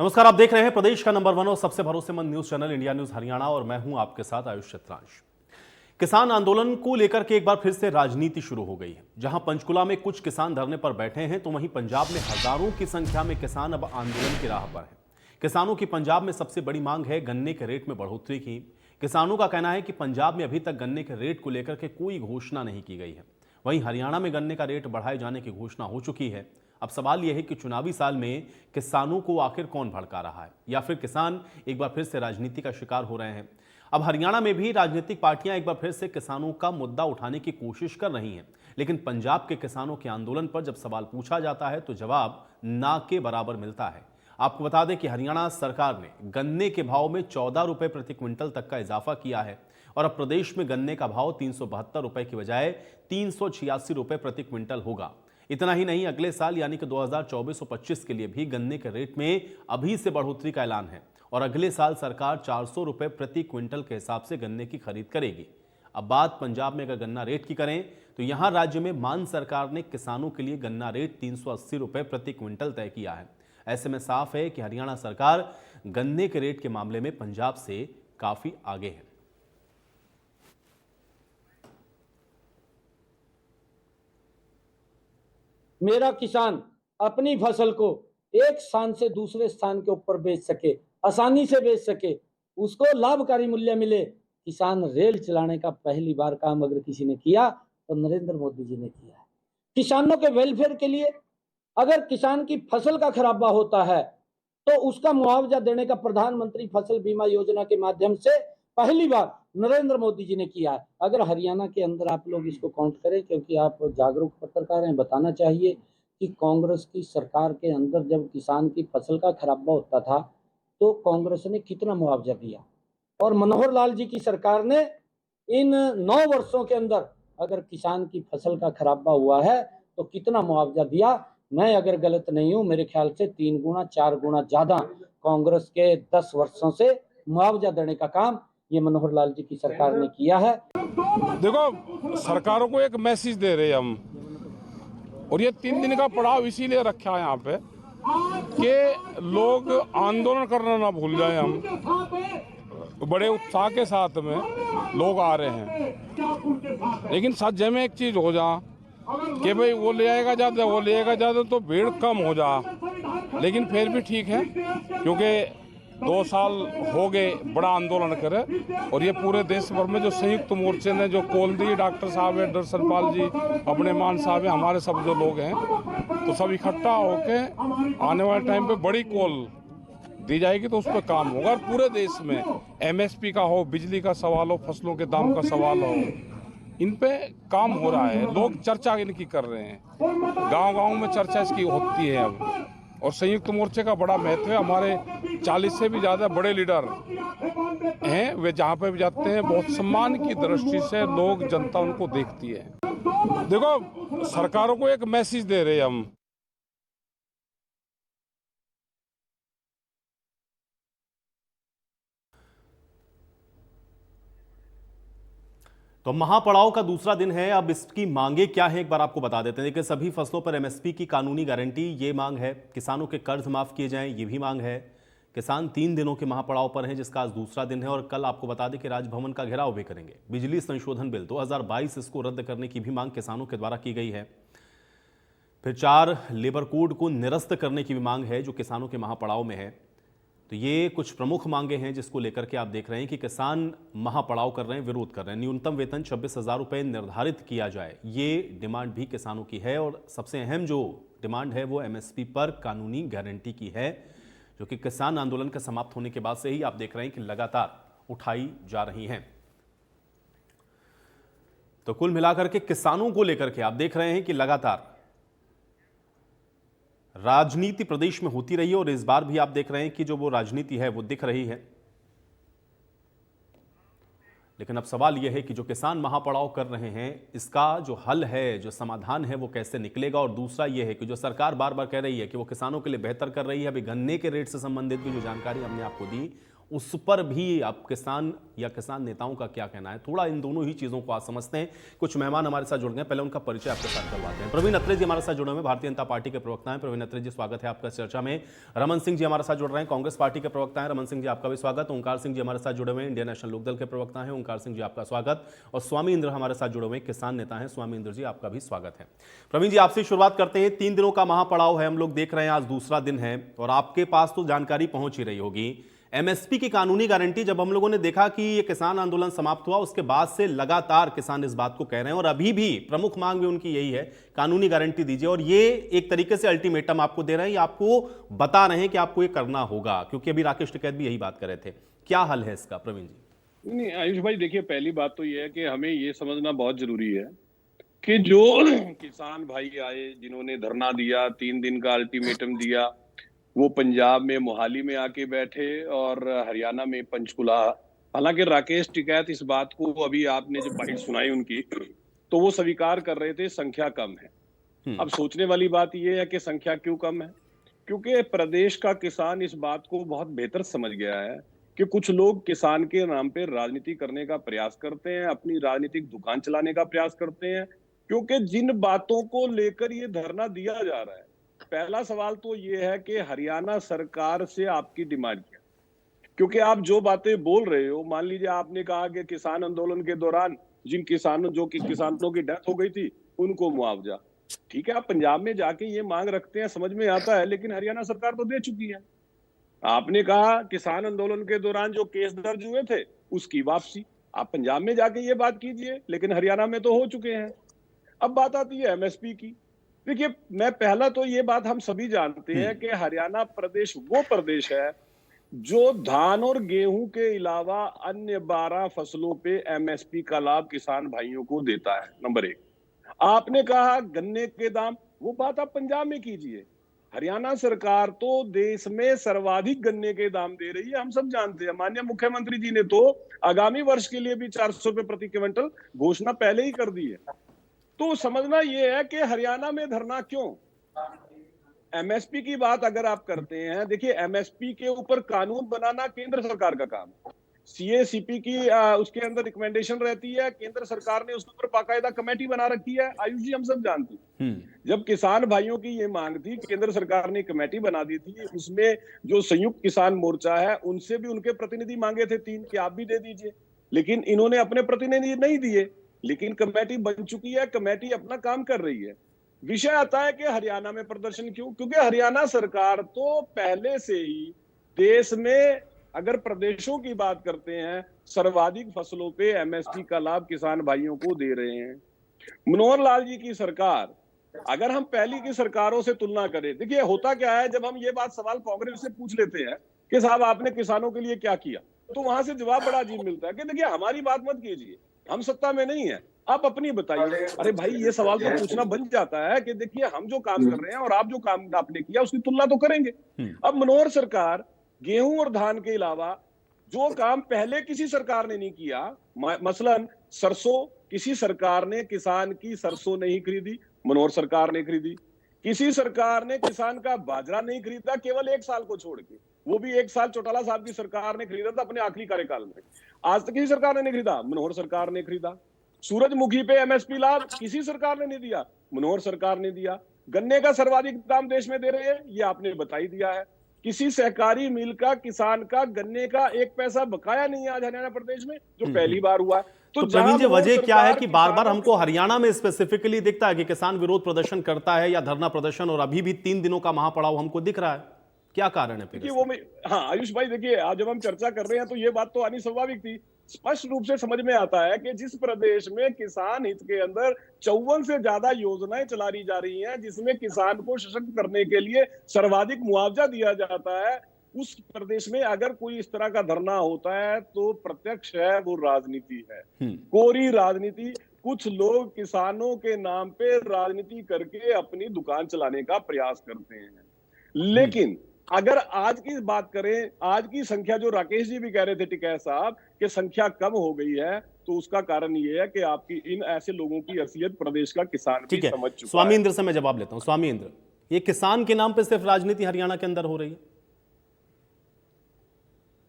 नमस्कार, आप देख रहे हैं प्रदेश का नंबर 1 और सबसे भरोसेमंद news channel India news Haryana और मैं हूं आपके साथ आयुष चित्रांश। किसान आंदोलन को लेकर के एक बार फिर से राजनीति शुरू हो गई है। जहां पंचकुला में कुछ किसान धरने पर बैठे हैं तो वहीं पंजाब में हजारों की संख्या में किसान अब आंदोलन की राह पर हैं। किसानों की पंजाब में सबसे बड़ी मांग है गन्ने के रेट में बढ़ोतरी की। किसानों का कहना है कि पंजाब में अभी तक गन्ने के रेट को लेकर के कोई घोषणा नहीं की गई है। वहीं हरियाणा में गन्ने का रेट बढ़ाए जाने की घोषणा हो चुकी है। अब सवाल यह है कि चुनावी साल में किसानों को आखिर कौन भड़का रहा है, या फिर किसान एक बार फिर से राजनीति का शिकार हो रहे हैं। अब हरियाणा में भी राजनीतिक पार्टियां एक बार फिर से किसानों का मुद्दा उठाने की कोशिश कर रही हैं, लेकिन पंजाब के किसानों के आंदोलन पर जब सवाल पूछा जाता है तो जवाब ना के बराबर मिलता है। आपको बता दें कि हरियाणा सरकार ने गन्ने के भाव में 14 रुपए प्रति क्विंटल तक का इजाफा किया है और अब प्रदेश में गन्ने का भाव 372 रुपए की बजाय 386 रुपए प्रति क्विंटल होगा। इतना ही नहीं, अगले साल यानी कि 2024-25 के लिए भी गन्ने के रेट में अभी से बढ़ोतरी का ऐलान है और अगले साल सरकार 400 रुपए प्रति क्विंटल के हिसाब से गन्ने की खरीद करेगी। अब बात पंजाब में अगर गन्ना रेट की करें तो यहां राज्य में मान सरकार ने किसानों के लिए गन्ना रेट 380 रुपए प्रति क्विंटल तय किया है। ऐसे में साफ है कि हरियाणा सरकार गन्ने के रेट के मामले में पंजाब से काफी आगे है। मेरा किसान अपनी फसल को एक स्थान से दूसरे स्थान के ऊपर बेच सके, आसानी से बेच सके, उसको लाभकारी मूल्य मिले। किसान रेल चलाने का पहली बार काम अगर किसी ने किया तो नरेंद्र मोदी जी ने किया है। किसानों के वेलफेयर के लिए अगर किसान की फसल का खराबा होता है तो उसका मुआवजा देने का प्रधानमंत्री फसल बीमा योजना के माध्यम से पहली बार नरेंद्र मोदी जी ने किया है। अगर हरियाणा के अंदर आप लोग इसको काउंट करें, क्योंकि आप जागरूक पत्रकार हैं, बताना चाहिए कि कांग्रेस की सरकार के अंदर जब किसान की फसल का खराबा होता था तो कांग्रेस ने कितना मुआवजा दिया, और मनोहर लाल जी की सरकार ने इन 9 वर्षों के अंदर अगर किसान की फसल का खराबा हुआ है तो कितना मुआवजा दिया। मैं अगर गलत नहीं हूं, मेरे ख्याल से 3 गुना 4 गुना ज्यादा कांग्रेस के 10 वर्षों से मुआवजा देने का काम ये मनोहर लाल जी की सरकार ने किया है। देखो, सरकारों को एक मैसेज दे रहे हैं हम, और ये 3 दिन का पड़ाव इसीलिए रखा है यहाँ पे कि लोग आंदोलन करना ना भूल जाए। हम बड़े उत्साह के साथ में लोग आ रहे हैं, लेकिन सच में एक चीज हो जा कि भाई वो ले आएगा ज्यादा, वो ले आएगा ज्यादा तो भीड़ कम हो जा। लेकिन फिर भी ठीक है, क्योंकि 2 साल हो गए बड़ा आंदोलन करे, और ये पूरे देश भर में जो संयुक्त मोर्चे ने जो कॉल दी, डॉक्टर साहब है, दर्शनपाल जी, अपने मान साहब है, हमारे सब जो लोग हैं, तो सब इकट्ठा होके आने वाले टाइम पे बड़ी कॉल दी जाएगी तो उस पर काम होगा। और पूरे देश में MSP का हो, बिजली का सवाल हो, फसलों के दाम का सवाल हो, इन पे काम हो रहा है। लोग चर्चा इनकी कर रहे हैं, गांव-गांव में चर्चा इसकी होती है अब, और संयुक्त मोर्चे का बड़ा महत्व है। हमारे 40 से भी ज्यादा बड़े लीडर हैं, वे जहाँ पे भी जाते हैं बहुत सम्मान की दृष्टि से लोग, जनता उनको देखती है। देखो, सरकारों को एक मैसेज दे रहे हैं हम। तो महापड़ाव का दूसरा दिन है। अब इसकी मांगे क्या है एक बार आपको बता देते हैं। देखिए, सभी फसलों पर MSP की कानूनी गारंटी, ये मांग है। किसानों के कर्ज माफ किए जाएं, ये भी मांग है। किसान 3 दिनों के महापड़ाव पर हैं, जिसका आज दूसरा दिन है, और कल आपको बता दें कि राजभवन का घेराव भी करेंगे। बिजली संशोधन बिल 2022 इसको रद्द करने की भी मांग किसानों के द्वारा की गई है। फिर 4 लेबर कोड को निरस्त करने की भी मांग है जो किसानों के महापड़ाव में है। तो ये कुछ प्रमुख मांगे हैं जिसको लेकर के आप देख रहे हैं कि किसान महापड़ाव कर रहे हैं, विरोध कर रहे हैं। न्यूनतम वेतन 26,000 रुपये निर्धारित किया जाए, ये डिमांड भी किसानों की है। और सबसे अहम जो डिमांड है वो MSP पर कानूनी गारंटी की है, जो कि किसान आंदोलन के समाप्त होने के बाद से ही आप देख रहे हैं कि लगातार उठाई जा रही हैं। तो कुल मिलाकर के किसानों को लेकर के आप देख रहे हैं कि लगातार राजनीति प्रदेश में होती रही है, और इस बार भी आप देख रहे हैं कि जो वो राजनीति है वो दिख रही है। लेकिन अब सवाल यह है कि जो किसान महापड़ाव कर रहे हैं, इसका जो हल है, जो समाधान है, वो कैसे निकलेगा। और दूसरा यह है कि जो सरकार बार बार कह रही है कि वो किसानों के लिए बेहतर कर रही है, अभी गन्ने के रेट से संबंधित भी जो जानकारी हमने आपको दी उस पर भी आप किसान या किसान नेताओं का क्या कहना है, थोड़ा इन दोनों ही चीज़ों को आज समझते हैं। कुछ मेहमान हमारे साथ जुड़ गए, पहले उनका परिचय आपके साथ करवाते हैं। प्रवीण अत्रे जी हमारे साथ जुड़े हुए हैं, भारतीय जनता पार्टी के प्रवक्ता हैं। प्रवीण अत्रे जी, स्वागत है आपका इस चर्चा में। रमन सिंह जी हमारे साथ जुड़ रहे हैं, कांग्रेस पार्टी के प्रवक्ता हैं। रमन सिंह जी, आपका भी स्वागत। ओंकार सिंह जी हमारे साथ जुड़े हुए हैं, इंडियन नेशनल लोकदल के प्रवक्ता हैं। ओंकार सिंह जी, आपका स्वागत। और स्वामी इंद्र हमारे साथ जुड़े हुए हैं, किसान नेता हैं। स्वामी इंद्र जी, आपका भी स्वागत है। प्रवीण जी, आपसे शुरुआत करते हैं। 3 दिनों का महापड़ाव है, हम लोग देख रहे हैं, आज दूसरा दिन है और आपके पास तो जानकारी पहुंच ही रही होगी। एमएसपी की कानूनी गारंटी, जब हम लोगों ने देखा कि ये किसान आंदोलन समाप्त हुआ, उसके बाद से लगातार किसान इस बात को कह रहे हैं और अभी भी प्रमुख मांग भी उनकी यही है, कानूनी गारंटी दीजिए। और ये एक तरीके से अल्टीमेटम आपको दे रहे हैं, आपको बता रहे हैं कि आपको ये करना होगा, क्योंकि अभी राकेश टिकैत भी यही बात कर रहे थे। क्या हल है इसका प्रवीण जी? नहीं आयुष भाई, देखिए पहली बात तो ये है कि हमें ये समझना बहुत जरूरी है कि जो किसान भाई आए, जिन्होंने धरना दिया, 3 दिन का अल्टीमेटम दिया, वो पंजाब में मोहाली में आके बैठे और हरियाणा में पंचकुला। हालांकि राकेश टिकैत इस बात को, अभी आपने जब बाइट सुनाई उनकी, तो वो स्वीकार कर रहे थे संख्या कम है। अब सोचने वाली बात ये है कि संख्या क्यों कम है, क्योंकि प्रदेश का किसान इस बात को बहुत बेहतर समझ गया है कि कुछ लोग किसान के नाम पे राजनीति करने का प्रयास करते हैं, अपनी राजनीतिक दुकान चलाने का प्रयास करते हैं। क्योंकि जिन बातों को लेकर ये धरना दिया जा रहा है, पहला सवाल तो ये है कि हरियाणा सरकार से आपकी डिमांड क्या है? क्योंकि आप जो बातें बोल रहे हो, मान लीजिए आपने कहा कि किसान आंदोलन के दौरान जिन किसानों की डेथ हो गई थी उनको मुआवजा, ठीक है, आप पंजाब में जाके ये मांग रखते हैं, समझ में आता है, लेकिन हरियाणा सरकार तो दे चुकी है। आपने कहा किसान आंदोलन के दौरान जो केस दर्ज हुए थे उसकी वापसी, आप पंजाब में जाके ये बात कीजिए, लेकिन हरियाणा में तो हो चुके हैं। अब बात आती है एमएसपी की। देखिए, मैं पहला तो ये बात हम सभी जानते हैं कि हरियाणा प्रदेश वो प्रदेश है जो धान और गेहूं के अलावा अन्य 12 फसलों पे एमएसपी का लाभ किसान भाइयों को देता है, नंबर 1। आपने कहा गन्ने के दाम, वो बात आप पंजाब में कीजिए। हरियाणा सरकार तो देश में सर्वाधिक गन्ने के दाम दे रही है, हम सब जानते हैं। माननीय मुख्यमंत्री जी ने तो आगामी वर्ष के लिए भी 400 रुपए प्रति क्विंटल घोषणा पहले ही कर दी है। तो समझना यह है कि हरियाणा में धरना क्यों? एमएसपी की बात अगर आप करते हैं, देखिए एमएसपी के ऊपर कानून बनाना केंद्र सरकार का काम है। सीएसीपी की उसके अंदर रिकमेंडेशन रहती है, केंद्र सरकार ने उसके ऊपर बाकायदा कमेटी बना रखी है। आयुष जी, हम सब जानते हैं जब किसान भाइयों की ये मांग थी, केंद्र सरकार ने कमेटी बना दी थी, उसमें जो संयुक्त किसान मोर्चा है उनसे भी उनके प्रतिनिधि मांगे थे 3 कि आप भी दे दीजिए, लेकिन इन्होंने अपने प्रतिनिधि नहीं दिए। लेकिन कमेटी बन चुकी है, कमेटी अपना काम कर रही है। विषय आता है कि हरियाणा में प्रदर्शन क्यों? क्योंकि हरियाणा सरकार तो पहले से ही देश में, अगर प्रदेशों की बात करते हैं, सर्वाधिक फसलों पे एमएसपी का लाभ किसान भाइयों को दे रहे हैं। मनोहर लाल जी की सरकार, अगर हम पहली की सरकारों से तुलना करें, देखिए होता क्या है, जब हम ये बात सवाल कांग्रेस से पूछ लेते हैं कि साहब आपने किसानों के लिए क्या किया, तो वहां से जवाब बड़ा अजीब मिलता है कि देखिए हमारी बात मत कीजिए, हम सत्ता में नहीं है, आप अपनी बताइए। अरे भाई, ये सवाल तो पूछना बन जाता है कि देखिए हम जो काम कर रहे हैं और आप जो काम आपने किया उसकी तुलना तो करेंगे। अब मनोहर सरकार गेहूं और धान के अलावा जो काम पहले किसी सरकार ने नहीं किया, मसलन सरसों, किसी सरकार ने किसान की सरसों नहीं खरीदी, मनोहर सरकार ने खरीदी। किसी सरकार ने किसान का बाजरा नहीं खरीदा, केवल 1 साल को छोड़ के, वो भी 1 साल चौटाला साहब की सरकार ने खरीदा था अपने आखिरी कार्यकाल में। आज तक किसी सरकार ने नहीं खरीदा, मनोहर सरकार ने खरीदा। सूरजमुखी पे एमएसपी लाभ किसी सरकार ने नहीं दिया, मनोहर सरकार ने दिया। गन्ने का सर्वाधिक दाम देश में दे रहे हैं, ये आपने बता ही दिया है। किसी सहकारी मिल का, किसान का गन्ने का 1 पैसा बकाया नहीं है आज हरियाणा प्रदेश में, जो पहली बार हुआ है। तो प्रवीण जी, वजह क्या है कि बार बार हमको हरियाणा में स्पेसिफिकली दिखता है कि किसान विरोध प्रदर्शन करता है या धरना प्रदर्शन, और अभी भी 3 दिनों का महापड़ाव हमको दिख रहा है? क्या कारण है फिर? वो हाँ आयुष भाई, देखिए आज जब हम चर्चा कर रहे हैं तो ये बात तो आनी स्वाभाविक थी। स्पष्ट रूप से समझ में आता है कि जिस प्रदेश में किसान हित के अंदर 54 से ज्यादा योजनाएं चलाई जा रही हैं, जिसमें किसान को सशक्त करने के लिए सर्वाधिक मुआवजा दिया जाता है, उस प्रदेश में अगर कोई इस तरह का धरना होता है तो प्रत्यक्ष है वो राजनीति है, कोरी राजनीति। कुछ लोग किसानों के नाम पे राजनीति करके अपनी दुकान चलाने का प्रयास करते हैं। लेकिन अगर आज की बात करें, आज की संख्या, जो राकेश जी भी कह रहे थे टिकैत साहब, कि संख्या कम हो गई है, तो उसका कारण ये है कि आपकी इन ऐसे लोगों की हैसियत प्रदेश का किसान भी समझ चुका है। स्वामी इंद्र से मैं जवाब लेता हूं। स्वामी इंद्र, ये किसान के नाम पे सिर्फ राजनीति हरियाणा के अंदर हो रही है?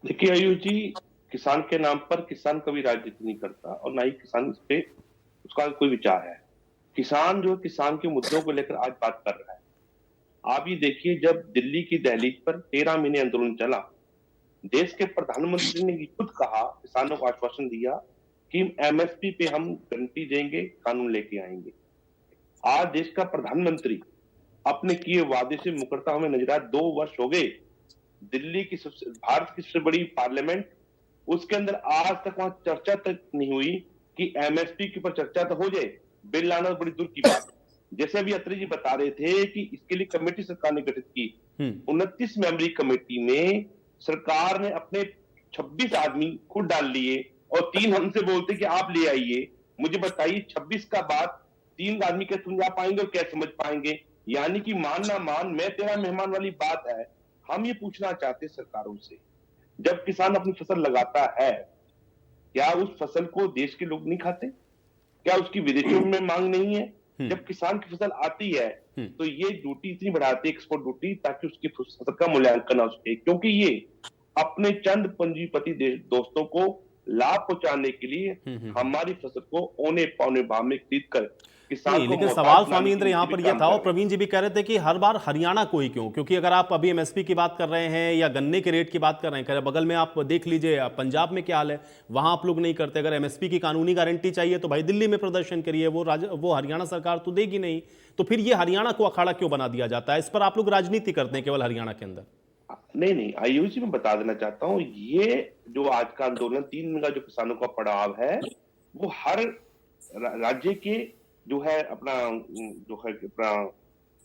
देखिए आयुष जी, किसान के नाम पर किसान कभी राजनीति नहीं करता और ना ही किसान इस पे उसका कोई विचार है। किसान जो किसान के मुद्दों को लेकर आज बात कर रहा है। आप ये देखिए, जब दिल्ली की दहलीज पर 13 महीने आंदोलन चला, देश के प्रधानमंत्री ने ये खुद कहा, किसानों को आश्वासन दिया कि एमएसपी पे हम गारंटी देंगे, कानून लेके आएंगे। आज देश का प्रधानमंत्री अपने किए वादे से मुकरता हमें नजर आया। 2 वर्ष हो गए। दिल्ली की भारत की सबसे बड़ी पार्लियामेंट, उसके अंदर आज तक वहां चर्चा तक नहीं हुई कि एमएसपी के ऊपर चर्चा तो हो जाए, बिल लाना तो बड़ी दूर की बात। जैसे अभी अत्री जी बता रहे थे कि इसके लिए कमेटी सरकार ने गठित की। 29 मेंबरी कमेटी में सरकार ने अपने 26 आदमी खुद डाल लिए और 3 हमसे बोलते कि आप ले आइए। मुझे बताइए 26 का बात 3 आदमी कैसे समझा पाएंगे और क्या समझ पाएंगे? यानी कि मान ना मान, मैं तेरा मेहमान वाली बात है। हम ये पूछना चाहते सरकारों से, जब किसान अपनी फसल लगाता है, क्या उस फसल को देश के लोग नहीं खाते? क्या उसकी विदेशों में मांग नहीं है? जब किसान की फसल आती है तो ये ड्यूटी इतनी बढ़ाते, एक्सपोर्ट ड्यूटी, ताकि उसकी फसल का मूल्यांकन हो सके, क्योंकि ये अपने चंद पंजीपति दोस्तों को लाभ पहुंचाने के लिए हमारी फसल को औने पौने भाव में खरीद कर किसान नहीं, को लेकिन मोहताज सवाल बनाने स्वामी इंद्र के यहां लिए पर भी यह काम था, कर और रहे हैं। प्रवीण जी भी कह रहे थे कि हर बार हरियाणा को ही क्यों? क्योंकि अगर आप अभी एमएसपी की बात कर रहे हैं या गन्ने के रेट की बात कर रहे हैं, बगल में आप देख लीजिए पंजाब में क्या हाल है, वहां आप लोग नहीं करते। अगर एमएसपी की कानूनी गारंटी चाहिए तो भाई दिल्ली में प्रदर्शन करिए, वो हरियाणा सरकार तो देगी नहीं। तो फिर ये हरियाणा को अखाड़ा क्यों बना दिया जाता है? इस पर आप लोग राजनीति करते हैं केवल हरियाणा के अंदर। नहीं, आयुष जी, मैं बता देना चाहता हूँ, ये जो आज का आंदोलन 3 दिन का जो किसानों का पड़ाव है, वो हर राज्य के जो है अपना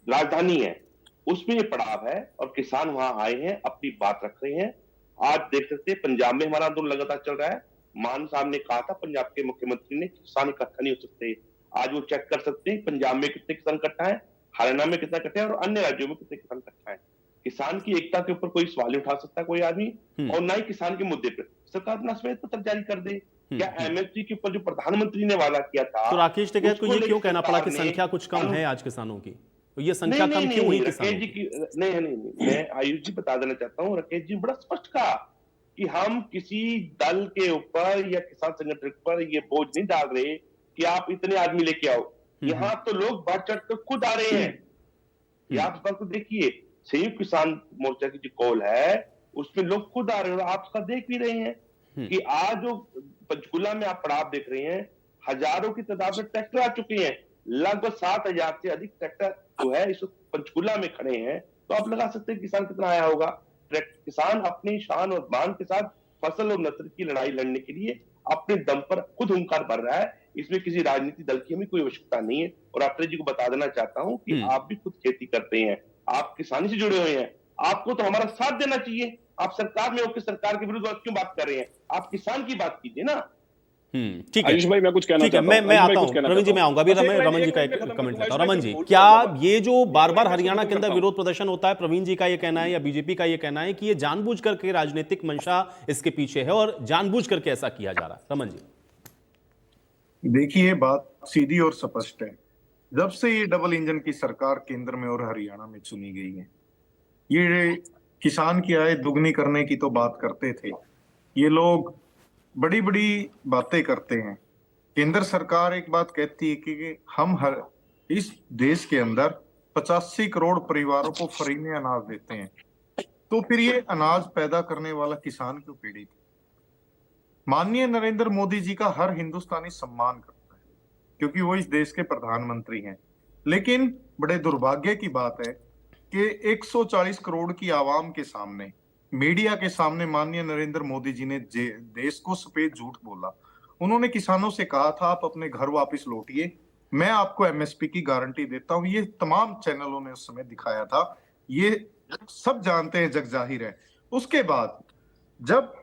राजधानी है, उसमें ये पड़ाव है और किसान वहां आए हैं, अपनी बात रख रहे हैं। आज देख सकते हैं पंजाब में हमारा आंदोलन लगातार चल रहा है। मान साहब ने कहा था पंजाब के मुख्यमंत्री ने, किसान इकट्ठा नहीं हो सकते। आज वो चेक कर सकते हैं पंजाब में कितने किसान इकट्ठा है, हरियाणा में कितना इकट्ठा है और अन्य राज्यों में कितने किसान इकट्ठा है। किसान की एकता के ऊपर कोई सवाल नहीं उठा सकता कोई आदमी, और ना ही किसान के मुद्दे पर सरकार अपना श्वेत पत्र जारी कर दे। क्या एमएसपी के ऊपर जो प्रधानमंत्री ने वादा किया था, तो राकेश टिकैत को ये क्यों कहना पड़ा कि सरकार ने संख्या कुछ कम है आज किसानों की? तो ये संख्या नहीं, कम नहीं, क्यों हुई नहीं, किसानों राकेश जी की? की नहीं, मैं आयुष जी बता देना चाहता हूँ। राकेश जी बड़ा स्पष्ट कहा कि हम किसी दल के ऊपर या किसान संगठन पर ये बोझ नहीं डाल रहे कि आप इतने आदमी लेके आओ। यहाँ तो लोग बढ़ चढ़ कर खुद आ रहे हैं। ये आप इस बात को देखिए, संयुक्त किसान मोर्चा की जो कॉल है, उसमें लोग खुद आ रहे हैं और आप उसका देख भी रहे हैं कि आज जो पंचकुला में आप पड़ाव देख रहे हैं, हजारों की तादाद में ट्रैक्टर आ चुके हैं। लगभग 7,000 से अधिक ट्रैक्टर जो है इस पंचकुला में खड़े हैं। तो आप लगा सकते हैं किसान कितना आया होगा। किसान अपनी शान और मान के साथ फसल और नस्ल की लड़ाई लड़ने के लिए अपने दम पर खुद हुंकार भर रहा है। इसमें किसी राजनीतिक दल की हमें कोई आवश्यकता नहीं है। और अत्रे जी को बता देना चाहता हूं कि आप भी खुद खेती करते हैं, आप किसानी से जुड़े हुए हैं, आपको तो हमारा साथ देना चाहिए। आप सरकार में होकर सरकार के विरुद्ध क्यों बात कर रहे हैं? आप किसान की बात कीजिए ना। ठीक है आयुष भाई, मैं कुछ कहना ठीक है, चाहता हूं। मैं आयुष भाई, आता कुछ हूं, कहना प्रवीण जी चाहता मैं हूं। आऊंगा अभी। बस एक रमन जी का लाइन एक खत्म कमेंट करूंगा, लेता हूं। आयुष रमन भाई, जी, फिर क्या बोल दूंगा ये जो बार बार हरियाणा के अंदर करता हूं। विरोध प्रदर्शन होता है, प्रवीण जी का ये कहना है या बीजेपी का ये कहना है कि ये जानबूझ करके राजनीतिक मंशा इसके पीछे है और जानबूझ करके ऐसा किया जा रहा है? रमन जी, देखिए, बात सीधी और स्पष्ट है। जब से ये डबल इंजन की सरकार केंद्र में और हरियाणा में चुनी गई है, ये किसान की आय दुगनी करने की तो बात करते थे। ये लोग बड़ी बड़ी बातें करते हैं। केंद्र सरकार एक बात कहती है कि हम हर इस देश के अंदर 85 करोड़ परिवारों को फ्री में अनाज देते हैं। तो फिर ये अनाज पैदा करने वाला किसान क्यों पीड़ित है? माननीय नरेंद्र मोदी जी का हर हिंदुस्तानी सम्मान करता है क्योंकि वो इस देश के प्रधानमंत्री हैं। लेकिन बड़े दुर्भाग्य की बात है कि 140 करोड़ की आवाम के सामने, मीडिया के सामने माननीय नरेंद्र मोदी जी ने देश को सफेद झूठ बोला। उन्होंने किसानों से कहा था आप अपने घर वापस लौटिए, मैं आपको एमएसपी की गारंटी देता हूं। ये तमाम चैनलों ने उस समय दिखाया था, ये सब जानते हैं, जग जाहिर है। उसके बाद जब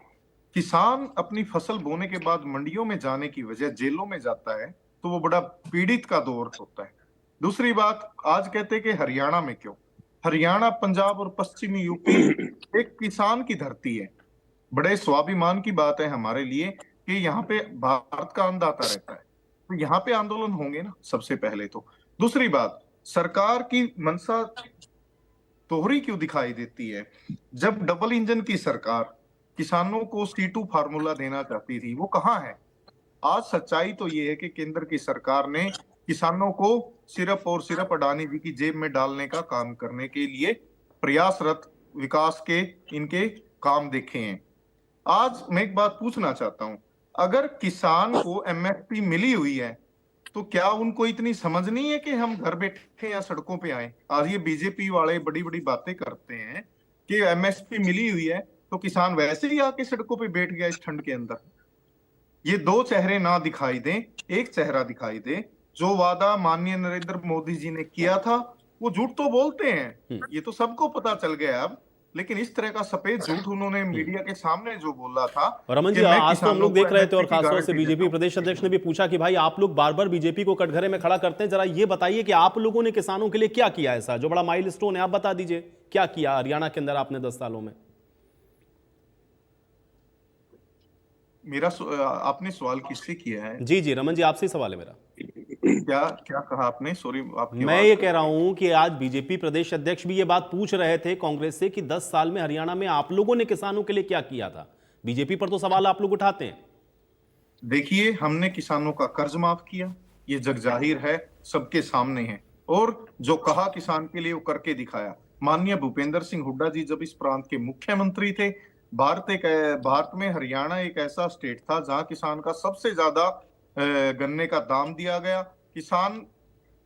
किसान अपनी फसल बोने के बाद मंडियों में जाने की वजह जेलों में जाता है तो वो बड़ा पीड़ित का दौर होता है। दूसरी बात, आज कहते हैं कि हरियाणा में क्यों? हरियाणा, पंजाब और पश्चिमी यूपी एक किसान की धरती है। बड़े स्वाभिमान की बात है हमारे लिए कि यहाँ पे भारत का अन्नदाता रहता है, तो यहाँ पे आंदोलन होंगे ना सबसे पहले तो। दूसरी बात, सरकार की मंशा दोहरी क्यों दिखाई देती है? जब डबल इंजन की सरकार किसानों को C2 फार्मूला देना चाहती थी, वो कहाँ है? आज सच्चाई तो ये है कि केंद्र की सरकार ने किसानों को सिर्फ और सिर्फ अडानी जी की जेब में डालने का काम करने के लिए प्रयासरत विकास के इनके काम देखे हैं। आज मैं एक बात पूछना चाहता हूं, अगर किसान को MSP मिली हुई है तो क्या उनको इतनी समझ नहीं है कि हम घर बैठे या सड़कों पे आए? आज ये बीजेपी वाले बड़ी बड़ी बातें करते हैं कि MSP मिली हुई है तो किसान वैसे ही आके सड़कों पे बैठ गया इस ठंड के अंदर। ये दो चेहरे ना दिखाई दें, एक चेहरा दिखाई दे। जो वादा माननीय नरेंद्र मोदी जी ने किया था वो झूठ तो बोलते हैं, ये तो सबको पता चल गया अब, लेकिन इस तरह का सफेद झूठ उन्होंने मीडिया के सामने जो बोला था। और रमन जी, कि मैं आज तो हम लोग किसानों देख को रहे थे और MSP की खासतौर से गारंटी बीजेपी देता हूं। प्रदेश अध्यक्ष ने भी पूछा कि भाई आप लोग बार बार बीजेपी को कटघरे में खड़ा करते हैं, जरा ये बताइए कि आप लोगों ने किसानों के लिए क्या किया ऐसा जो बड़ा माइलस्टोन है, आप बता दीजिए क्या किया हरियाणा के अंदर आपने 10 सालों में। आपने सवाल किससे किया है? जी जी रमन जी, आपसे ही सवाल है मेरा। क्या क्या कहा आपने? सॉरी, आपकी मैं आवाज ये कह रहा हूं कि आज बीजेपी प्रदेश अध्यक्ष भी ये बात पूछ रहे थे कांग्रेस से कि 10 साल में हरियाणा में आप लोगों ने किसानों के लिए क्या किया था। बीजेपी पर तो सवाल आप लोग उठाते हैं। देखिए, हमने किसानों का कर्ज माफ किया, ये जग जाहिर है, सबके सामने है, और जो कहा किसान के लिए वो करके दिखाया। माननीय भूपेंद्र सिंह हुड्डा जी जब इस प्रांत के मुख्यमंत्री थे, भारत में हरियाणा एक ऐसा स्टेट था जहां किसान का सबसे ज्यादा गन्ने का दाम दिया गया। किसान,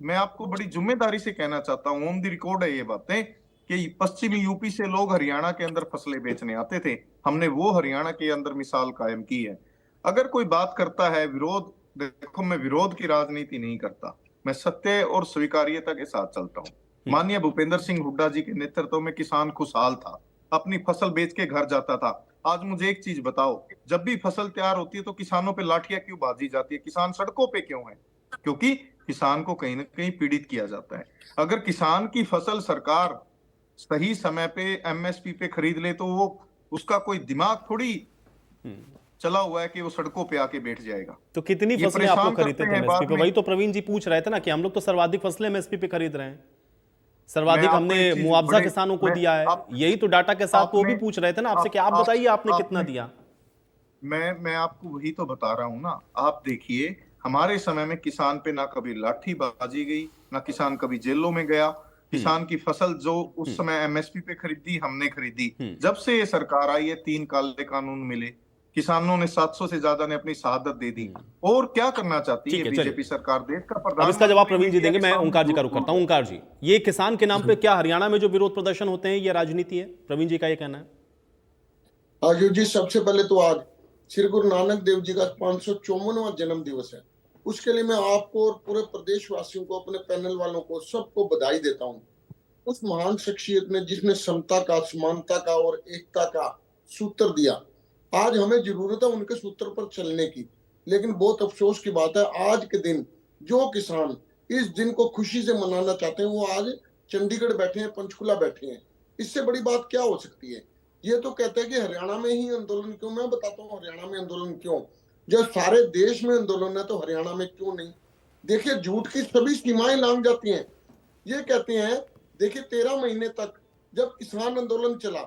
मैं आपको बड़ी जिम्मेदारी से कहना चाहता हूं, ऑन द रिकॉर्ड है ये बातें, कि पश्चिमी यूपी से लोग हरियाणा के अंदर फसलें बेचने आते थे। हमने वो हरियाणा के अंदर मिसाल कायम की है। अगर कोई बात करता है विरोध, देखो मैं विरोध की राजनीति नहीं करता, मैं सत्य और स्वीकार्यता के साथ चलता हूँ। माननीय भूपेंद्र सिंह हुड्डा जी के नेतृत्व में किसान खुशहाल था, अपनी फसल बेच के घर जाता था। आज मुझे एक चीज बताओ, जब भी फसल तैयार होती है तो किसानों पे लाठियां क्यों बाजी जाती है? किसान सड़कों पे क्यों है? क्योंकि किसान को कहीं ना कहीं पीड़ित किया जाता है। अगर किसान की फसल सरकार सही समय पे MSP पे खरीद ले तो वो, उसका कोई दिमाग थोड़ी चला हुआ है कि वो सड़कों पे आके बैठ जाएगा। तो कितनी ये फसलें आप लोग परेशान खरीदते करते थे हैं MSP बाद पे? में। वही तो प्रवीण जी पूछ रहे थे ना कि हम लोग तो सर्वाधिक फसलें MSP पे खरीद रहे हैं, सर्वाधिक मैं आपको हमने एक चीज मुआवजा बड़े- किसानों को मैं- दिया है। आप- यही तो डाटा के साथ वो भी आपने- पूछ रहे थे ना आपसे कि आप बताइए आपने कितना दिया। मैं आपको वही तो बता रहा हूं ना। आप देखिए, हमारे समय में किसान पे ना कभी लाठी बाजी गई, ना किसान कभी जेलों में गया। किसान की फसल जो उस समय MSP पे खरीदी, हमने खरीदी। जब से ये सरकार आई है, 3 काले कानून मिले, किसानों ने 700 से ज्यादा ने अपनी शहादत दे दी। और क्या करना चाहती ठीक है है, बीजेपी चलिए। सरकार? देश का अब इसका प्रधानमंत्री जवाब प्रवीण जी मीडिया देंगे, के मैं सामने ओंकार जी का झूठ रुख करता बोल हूं। ओंकार जी, ये किसान के नाम पे क्या हरियाणा में जो विरोध प्रदर्शन होते हैं ये राजनीति है? प्रवीण जी का ये कहना है। आयुष जी, सबसे पहले तो आज श्री गुरु नानक देव जी का 554वां जन्म दिवस है। उसके लिए मैं आपको और पूरे प्रदेशवासियों को, अपने पैनल वालों को, सबको बधाई देता हूँ। उस महान शख्सियत ने जिसने समता का, समानता का और एकता का सूत्र दिया, आज हमें जरूरत है उनके सूत्र पर चलने की। लेकिन बहुत अफसोस की बात है, आज के दिन जो किसान इस दिन को खुशी से मनाना चाहते हैं वो आज चंडीगढ़ बैठे हैं, पंचकुला बैठे हैं। इससे बड़ी बात क्या हो सकती है? ये तो कहते हैं कि हरियाणा में ही आंदोलन क्यों। मैं बताता हूँ हरियाणा में आंदोलन क्यों। जब सारे देश में आंदोलन है तो हरियाणा में क्यों नहीं? देखिए, झूठ की सभी सीमाएं लांघ जाती हैं। ये कहते हैं, देखिए 13 महीने तक जब किसान आंदोलन चला,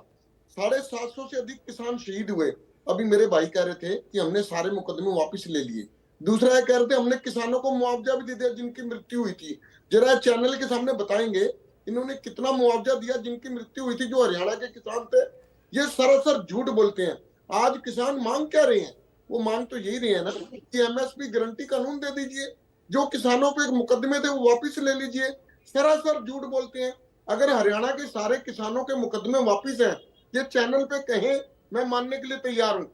750 से अधिक किसान शहीद हुए। अभी मेरे भाई कह रहे थे कि हमने सारे मुकदमे वापस ले लिए। दूसरा ये कह रहे थे हमने किसानों को मुआवजा भी दे दिया जिनकी मृत्यु हुई थी। जरा चैनल के सामने बताएंगे इन्होंने कितना मुआवजा दिया जिनकी मृत्यु हुई थी, जो हरियाणा के किसान थे। ये सरासर झूठ बोलते हैं। आज किसान मांग क्या रहे हैं? वो मांग तो यही रहे हैं ना कि MSP गारंटी कानून दे दीजिए, जो किसानों पे मुकदमे थे वो वापस ले लीजिए। सरासर झूठ बोलते हैं। अगर हरियाणा के सारे किसानों के मुकदमे वापस हैं, ये चैनल पे कहें, मैं मानने के लिए तैयार हूं।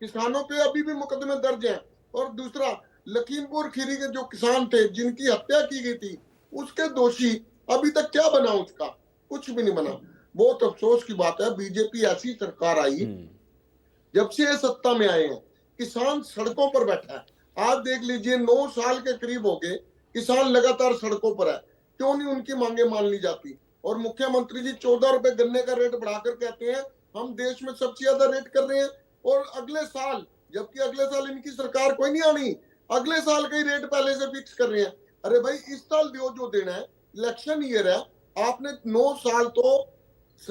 किसानों पे अभी भी मुकदमे दर्ज हैं। और दूसरा, लखीमपुर खीरी के जो किसान थे जिनकी हत्या की गई थी, उसके दोषी अभी तक क्या बना? उसका कुछ भी नहीं बना। बहुत अफसोस की बात है, बीजेपी ऐसी सरकार आई, जब से ये सत्ता में आए हैं किसान सड़कों पर बैठा है। आज देख लीजिए, 9 साल के करीब हो गए किसान लगातार सड़कों पर है। क्यों नहीं उनकी मांगे मान ली जाती? और मुख्यमंत्री जी 14 रुपए गन्ने का रेट बढ़ाकर कहते हैं हम देश में सबसे ज्यादा रेट कर रहे हैं। और अगले साल, जबकि अगले साल इनकी सरकार कोई नहीं आनी, अगले साल का ही रेट पहले से फिक्स कर रहे हैं। अरे भाई, इस साल जो देना है, इलेक्शन ईयर है, आपने 9 साल तो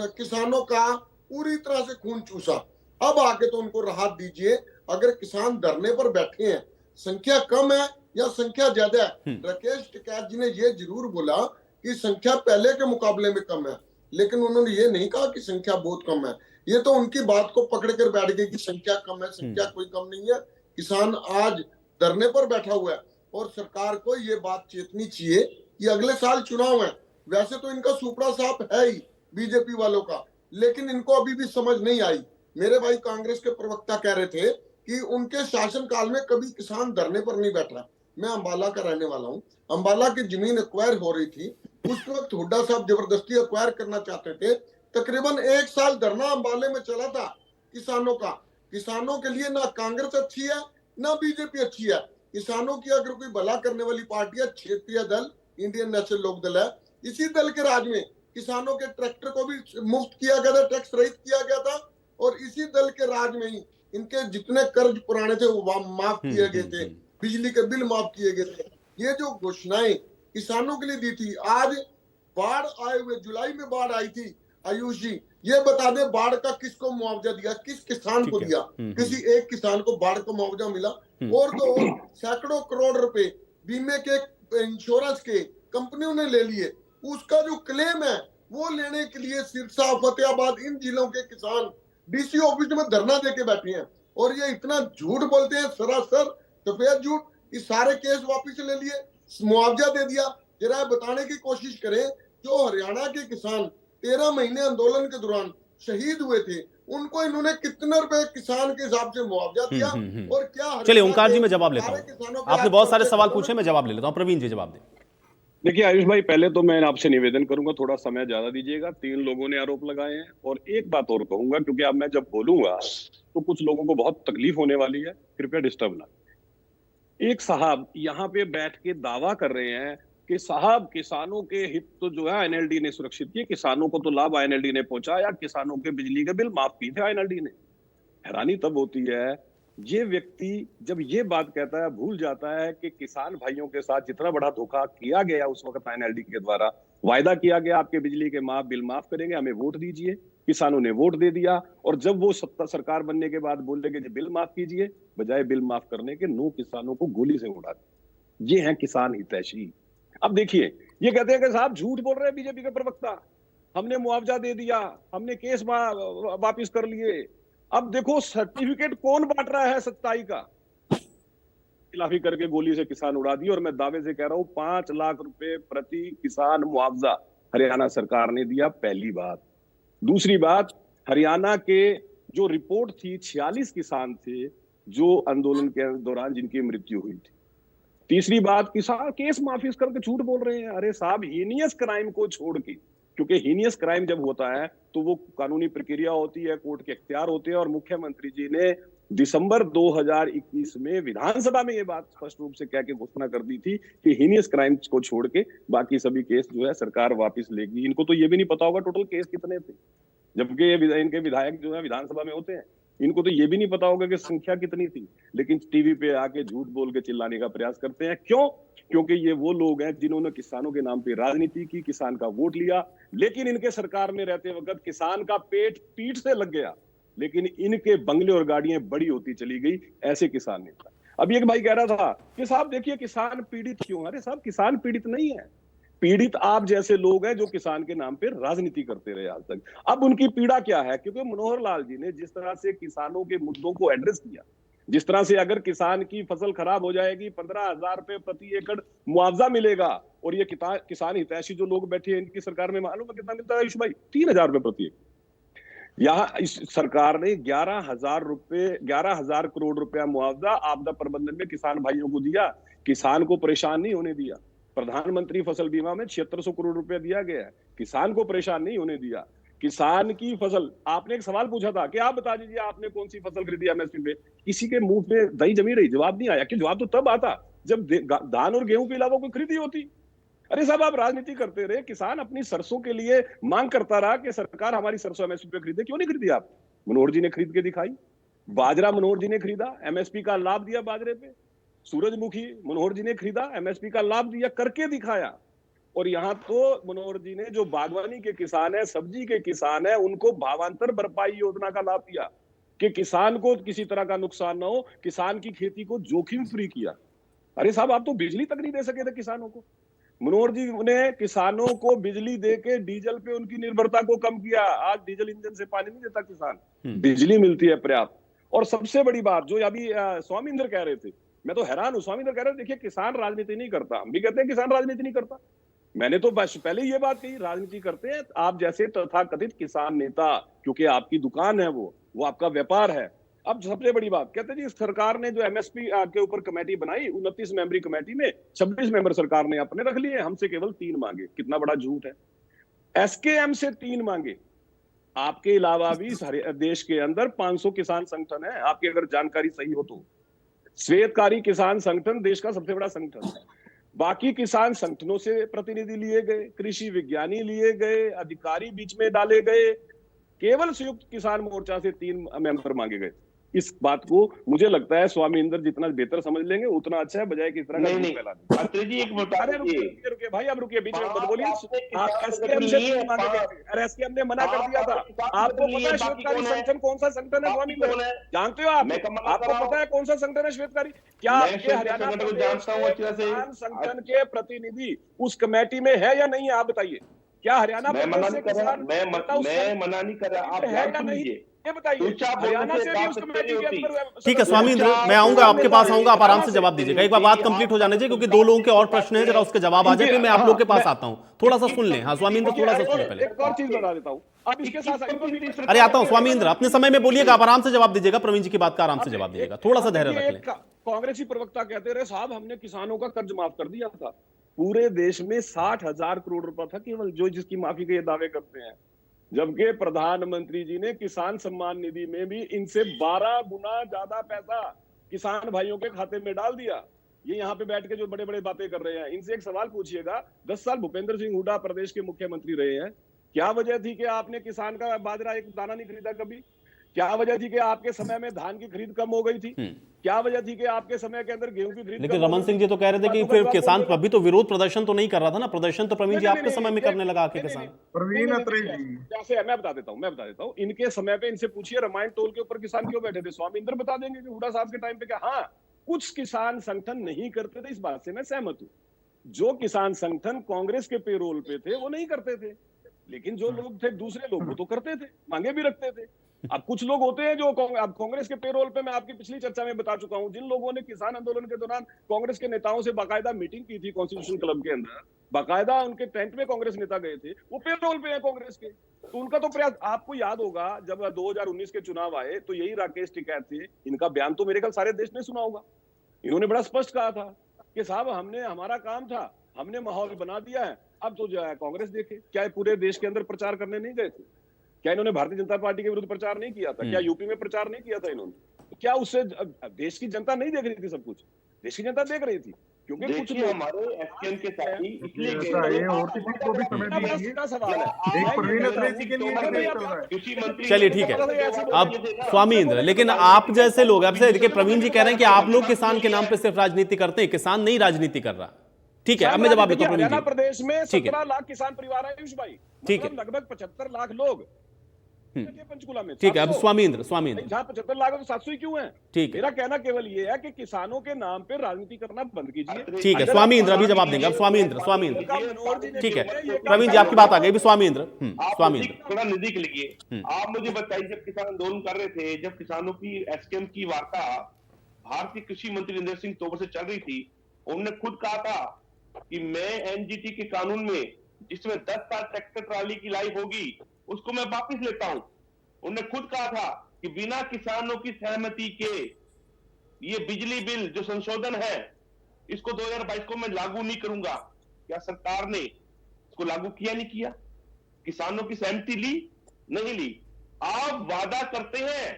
किसानों का पूरी तरह से खून चूसा। अब आके तो उनको राहत दीजिए। अगर किसान धरने पर बैठे हैं, संख्या कम है या संख्या ज्यादा है, राकेश टिकैत जी ने ये जरूर बोला कि संख्या पहले के मुकाबले में कम है, लेकिन उन्होंने ये नहीं कहा कि संख्या बहुत कम है। ये तो उनकी बात को पकड़ कर बैठ गए कि संख्या कम है, संख्या कोई कम नहीं है। किसान आज धरने पर बैठा हुआ है और सरकार को ये बात चेतनी चाहिए कि अगले साल चुनाव है। वैसे तो इनका सुपड़ा साफ है ही बीजेपी वालों का, लेकिन इनको अभी भी समझ नहीं आई। मेरे भाई कांग्रेस के प्रवक्ता कह रहे थे कि उनके शासनकाल में कभी किसान धरने पर नहीं बैठा। मैं अंबाला का रहने वाला हूँ। अंबाला की जमीन एक्वायर हो रही थी, उस वक्त हुड्डा साहब जबरदस्ती एक्वायर करना चाहते थे। तकरीबन 1 साल धरना अंबाले में चला था किसानों का। किसानों के लिए ना कांग्रेस अच्छी है ना बीजेपी अच्छी है। किसानों की अगर कोई भला करने वाली पार्टी है क्षेत्रीय दल इंडियन नेशनल लोक दल है। इसी दल के राज में किसानों के ट्रैक्टर को भी मुफ्त किया गया था, टैक्स रहित किया गया था, और इसी दल के राज में ही इनके जितने कर्ज पुराने थे वो माफ किए गए थे, बिजली के बिल माफ किए गए थे। ये जो घोषणाएं किसानों के लिए दी थी, आज बाढ़ आए हुए, जुलाई में बाढ़ आई थी, आयुष जी ये बता दें बाढ़ का किसको मुआवजा दिया, किस किसान को दिया? किसी एक किसान को बाढ़ का मुआवजा मिला? और तो सैकड़ों करोड़ रुपए बीमे के, इंश्योरेंस के कंपनियों ने ले लिए। उसका जो क्लेम है वो लेने के लिए सिरसा, फतेहाबाद, इन जिलों के किसान डीसी ऑफिस में धरना देके बैठे हैं। और ये इतना झूठ बोलते हैं, सरासर सफेद झूठ, कि सारे केस वापिस ले लिए, मुआवजा दे दिया। जरा बताने की कोशिश करें, जो हरियाणा के किसान 13 महीने आंदोलन के दौरान शहीद हुए थे, उनको इन्होंने कितने रुपए किसान के हिसाब से मुआवजा दिया? और क्या चलिए ओंकार जी मैं जवाब लेता हूं, आपने बहुत सारे सवाल पूछे, मैं जवाब ले लेता हूं। प्रवीण जी जवाब दें। देखिए आयुष भाई, पहले तो मैं आपसे निवेदन करूंगा थोड़ा समय ज्यादा दीजिएगा। 3 लोगों ने आरोप लगाए हैं, और एक बात और कहूंगा, क्योंकि अब मैं जब बोलूंगा तो कुछ लोगों को बहुत तकलीफ होने वाली है, कृपया डिस्टर्ब ना। एक साहब यहाँ पे बैठ के दावा कर रहे हैं कि साहब किसानों के हित तो जो है एनएलडी ने सुरक्षित किए, किसानों को तो लाभ एनएलडी ने पहुंचाया, किसानों के बिजली के बिल माफ किए थे एनएलडी ने। हैरानी तब होती है ये व्यक्ति जब ये बात कहता है, भूल जाता है कि किसान भाइयों के साथ जितना बड़ा धोखा किया गया उस वक्त एनएलडी के द्वारा, वायदा किया गया आपके बिजली के बिल माफ करेंगे, हमें वोट दीजिए, किसानों ने वोट दे दिया, और जब वो सत्ता सरकार बनने के बाद बोल रहे कि बिल माफ कीजिए, बजाय बिल माफ करने के 9 किसानों को गोली से उड़ा दिया। ये है किसान हितैषी। अब देखिए ये कहते हैं कि साहब झूठ बोल रहे हैं बीजेपी के प्रवक्ता, हमने मुआवजा दे दिया, हमने केस वापिस कर लिए। अब देखो सर्टिफिकेट कौन बांट रहा है सच्चाई का? खिलाफी करके गोली से किसान उड़ा दी, और मैं दावे से कह रहा हूं 5 लाख रुपए प्रति किसान मुआवजा हरियाणा सरकार ने दिया, पहली बात। दूसरी बात, हरियाणा के जो रिपोर्ट थी 46 किसान थे जो आंदोलन के दौरान जिनकी मृत्यु हुई थी। तीसरी बात, किसान केस माफी करके झूठ बोल रहे हैं। अरे साहब, हीनियस क्राइम को छोड़ के, क्योंकि हीनियस क्राइम जब होता है तो वो कानूनी प्रक्रिया होती है, कोर्ट के इख्तियार होते हैं, और मुख्यमंत्री जी ने दिसंबर 2021 में विधानसभा में ये बात स्पष्ट रूप से कह के घोषणा कर दी थी कि हीनियस क्राइम्स को छोड़ के बाकी सभी केस जो है सरकार वापस लेगी। इनको तो ये भी नहीं पता होगा टोटल केस कितने थे, जबकि ये इनके विधायक जो है विधानसभा में होते हैं, इनको तो ये भी नहीं पता होगा कि संख्या कितनी थी, लेकिन टीवी पे आके झूठ बोल के चिल्लाने का प्रयास करते हैं। क्यों? क्योंकि ये वो लोग हैं जिन्होंने किसानों के नाम पे राजनीति की, किसान का वोट लिया, लेकिन इनके सरकार में रहते वक्त किसान का पेट पीठ से लग गया, लेकिन इनके बंगले और गाड़ियां बड़ी होती चली गई। ऐसे किसान नेता। अभी एक भाई कह रहा था कि साहब देखिए किसान पीड़ित क्यों? अरे साहब, किसान पीड़ित नहीं है, पीड़ित आप जैसे लोग हैं जो किसान के नाम पे राजनीति करते रहे आज तक। अब उनकी पीड़ा क्या है? क्योंकि मनोहर लाल जी ने जिस तरह से किसानों के मुद्दों को एड्रेस किया, जिस तरह से अगर किसान की फसल खराब हो जाएगी 15,000 रुपए प्रति एकड़ मुआवजा मिलेगा, और ये किसान हितैषी जो लोग बैठे हैं इनकी सरकार में मालूम है कितना मिलता है आयुष भाई? 3,000 रुपए प्रति एकड़। यहाँ इस सरकार ने 11,000 करोड़ रुपया मुआवजा आपदा प्रबंधन में किसान भाइयों को दिया, किसान को परेशान नहीं होने दिया। प्रधानमंत्री फसल बीमा में 7600 करोड़ रुपया दिया गया है, किसान को परेशान नहीं होने दिया। किसान की फसल, आपने एक सवाल पूछा था कि आप बता दीजिए आपने कौन सी फसल खरीदी एमएसपी पे, किसी के मुंह पे दही जमी रही, जवाब नहीं आया। कि जवाब तो तब आता जब धान और गेहूं के अलावा कोई खरीदी होती। अरे साहब, आप राजनीति करते रहे, किसान अपनी सरसों के लिए मांग करता रहा कि सरकार हमारी सरसों एमएसपी पे खरीदे, क्यों नहीं खरीदी आप? मनोहर जी ने खरीद के दिखाई। बाजरा मनोहर जी ने खरीदा, एमएसपी का लाभ दिया बाजरे पे। सूरजमुखी मनोहर जी ने खरीदा, एमएसपी का लाभ दिया, करके दिखाया। और यहाँ तो मनोहर जी ने जो बागवानी के किसान है, सब्जी के किसान है, उनको भावांतर भरपाई योजना का लाभ दिया कि किसान को किसी तरह का नुकसान ना हो, किसान की खेती को जोखिम फ्री किया। अरे साहब, आप तो बिजली तक नहीं दे सके थे किसानों को। मनोहर जी ने किसानों को बिजली देके डीजल पे उनकी निर्भरता को कम किया। आज डीजल इंजन से पानी नहीं देता किसान, बिजली मिलती है पर्याप्त। और सबसे बड़ी बात जो अभी स्वामींद्र कह रहे थे, मैं तो हैरान हूं। स्वामींद्र कह रहे थे देखिए किसान राजनीति नहीं करता, हम भी कहते हैं किसान राजनीति नहीं करता। मैंने तो बस पहले ये बात कही, राजनीति करते हैं आप जैसे तथाकथित किसान नेता, क्योंकि आपकी दुकान है, वो आपका व्यापार है। अब सबसे बड़ी बात कहते हैं जी, सरकार ने जो एमएसपी के ऊपर कमेटी बनाई, 29 मेंबरी कमेटी में 26 मेंबर सरकार ने अपने रख लिए, हमसे केवल 3 मांगे। कितना बड़ा झूठ है। एसकेएम से 3 मांगे। आपके अलावा भी सारे देश के अंदर 500 किसान संगठन है, आपकी अगर जानकारी सही हो तो। श्वेतकारी किसान संगठन देश का सबसे बड़ा संगठन है। बाकी किसान संगठनों से प्रतिनिधि लिए गए, कृषि विज्ञानी लिए गए, अधिकारी बीच में डाले गए, केवल संयुक्त किसान मोर्चा से 3 मेंबर मांगे गए। इस बात को मुझे लगता है स्वामींद्र जितना बेहतर समझ लेंगे उतना अच्छा है, बजाय किस तरह का नहीं फैला दें। अत्रे जी एक बता अरे रुकिए भाई, अब रुकिए, बीच में मत बोलिए। आप एसकेएम से 3 मांगे गए थे, अरे एसकेएम ने मना कर दिया था। आपको पता है श्वेतकारी संगठन कौन सा संगठन है स्वामींद्र? जानते हो आप? आपको पता है कौन सा संगठन है श्वेतकारी? क्या आपके हरियाणा किसान संगठन के प्रतिनिधि उस कमेटी में है या नहीं है? आप बताइए। क्या हरियाणा मैं मना नहीं कर रहा, मैं मना नहीं कर रहा, आप है या नहीं, ये बताइए। हरियाणा से भी उस कमेटी के अंदर। ठीक है स्वामींद्र, मैं आऊंगा आपके पास, आऊंगा, आप आराम से जवाब दीजिएगा। एक बार बात कंप्लीट हो जाने दीजिए, क्योंकि 2 लोगों के और प्रश्न हैं, जरा उसके जवाब आ जाए, फिर मैं आप लोग के पास आता हूं। थोड़ा सा सुन लें। हाँ स्वामींद्र, थोड़ा सा सुन लें पहले। एक और चीज बता देता हूं, अब इसके साथ अरे आता हूं स्वामींद्र, अपने समय में बोलिएगा, आप आराम से जवाब दीजिएगा। प्रवीण जी की बात का आराम से जवाब दीजिएगा, थोड़ा सा धैर्य रख लें। कांग्रेसी प्रवक्ता कहते रहे साहब हमने किसानों का कर्ज माफ कर दिया था। पूरे देश में 60,000 करोड़ रुपया था केवल जो जिसकी माफी के ये दावे करते हैं, जबकि प्रधानमंत्री जी ने किसान सम्मान निधि में भी इनसे 12 गुना ज्यादा पैसा किसान भाइयों के खाते में डाल दिया। ये यहाँ पे बैठ के जो बड़े बड़े बातें कर रहे हैं, इनसे एक सवाल पूछिएगा। 10 साल भूपेंद्र सिंह हुड्डा प्रदेश के मुख्यमंत्री रहे हैं, क्या वजह थी कि आपने किसान का बाजरा एक दाना नहीं खरीदा कभी? क्या वजह थी कि आपके समय में धान की खरीद कम हो गई थी? क्या वजह थी कि आपके समय के अंदर गेहूं की खरीद? लेकिन रमन सिंह जी तो कह रहे थे कि फिर किसान अभी तो विरोध प्रदर्शन तो नहीं कर रहा था ना। प्रदर्शन तो प्रवीण जी आपके समय में करने लगा के किसान। प्रवीण अत्रे जी कैसे है मैं बता देता हूँ। इनके समय पे इनसे पूछिए रामायण टोल के ऊपर किसान क्यों बैठे थे, स्वामींद्र बता देंगे कि हुड्डा साहब के टाइम पे क्या। हाँ, कुछ किसान संगठन नहीं करते थे, इस बात से मैं सहमत हूँ। जो किसान संगठन कांग्रेस के पेरोल पे थे वो नहीं करते थे, लेकिन जो लोग थे दूसरे लोग वो तो करते थे, मांगे भी रखते थे। अब कुछ लोग होते हैं जो अब कांग्रेस के पेरोल पे, मैं आपकी पिछली चर्चा में बता चुका हूं, जिन लोगों ने किसान आंदोलन के दौरान कांग्रेस के नेताओं से बाकायदा मीटिंग की थी कॉन्स्टिट्यूशन क्लब के अंदर, बाकायदा उनके टेंट में कांग्रेस नेता गए थे, वो पेरोल पे हैं कांग्रेस के। तो उनका तो प्रयास, आपको याद होगा जब 2019 के चुनाव आए तो यही राकेश टिकैत थे, इनका बयान तो मेरे ख्याल सारे देश ने सुना होगा। इन्होंने बड़ा स्पष्ट कहा था कि साहब हमने, हमारा काम था, हमने माहौल बना दिया है, अब तो जो है कांग्रेस देखे। क्या पूरे देश के अंदर प्रचार करने नहीं गए थे? क्या इन्होंने भारतीय जनता पार्टी के विरुद्ध प्रचार नहीं किया था? क्या यूपी में प्रचार नहीं किया था इन्होंने? तो क्या उससे देश की जनता नहीं देख रही थी? सब कुछ देश की जनता देख रही थी, क्योंकि कुछ लोग हमारे एसकेएम के साथी इसलिए और किसी को भी समय दीजिए। एक प्रवीण अत्रे जी के लिए चल रहा है। कृषि मंत्री, चलिए ठीक है। अब स्वामींद्र, लेकिन आप जैसे लोग, आपसे देखिए प्रवीण जी कह रहे हैं कि आप लोग किसान के नाम पे सिर्फ राजनीति करते हैं, किसान नहीं राजनीति कर रहा। ठीक है, अब मैं जवाब देता हूं प्रवीण जी। प्रदेश में 17 लाख किसान परिवार है आयुष भाई, ठीक है, लगभग 75 लाख लोग पंचकुला में। ठीक है। अब स्वामींद्र जहां 75 लाख तो 700 ही क्यों है? ठीक है, मेरा कहना केवल ये है कि किसानों के नाम पे राजनीति करना बंद कीजिए। ठीक है स्वामींद्र, अभी जवाब देंगे। अब स्वामींद्र ठीक है, प्रवीण जी आपकी बात आ गई। अभी स्वामींद्र थोड़ा नजदीक लिखिए। आप मुझे बताइए, जब किसान आंदोलन कर रहे थे, जब किसानों की एसकेएम की वार्ता भारतीय कृषि मंत्री नरेंद्र सिंह तोमर से चल रही थी, उन्होंने खुद कहा था कि मैं एनजीटी के कानून में जिसमें 10 साल ट्रैक्टर ट्राली की लाइफ होगी उसको मैं वापस लेता हूं। उन्होंने खुद कहा था कि बिना किसानों की सहमति के ये बिजली बिल जो संशोधन है इसको 2022 को मैं लागू नहीं करूंगा। क्या सरकार ने इसको लागू किया? नहीं किया। किसानों की सहमति ली? नहीं ली। आप वादा करते हैं,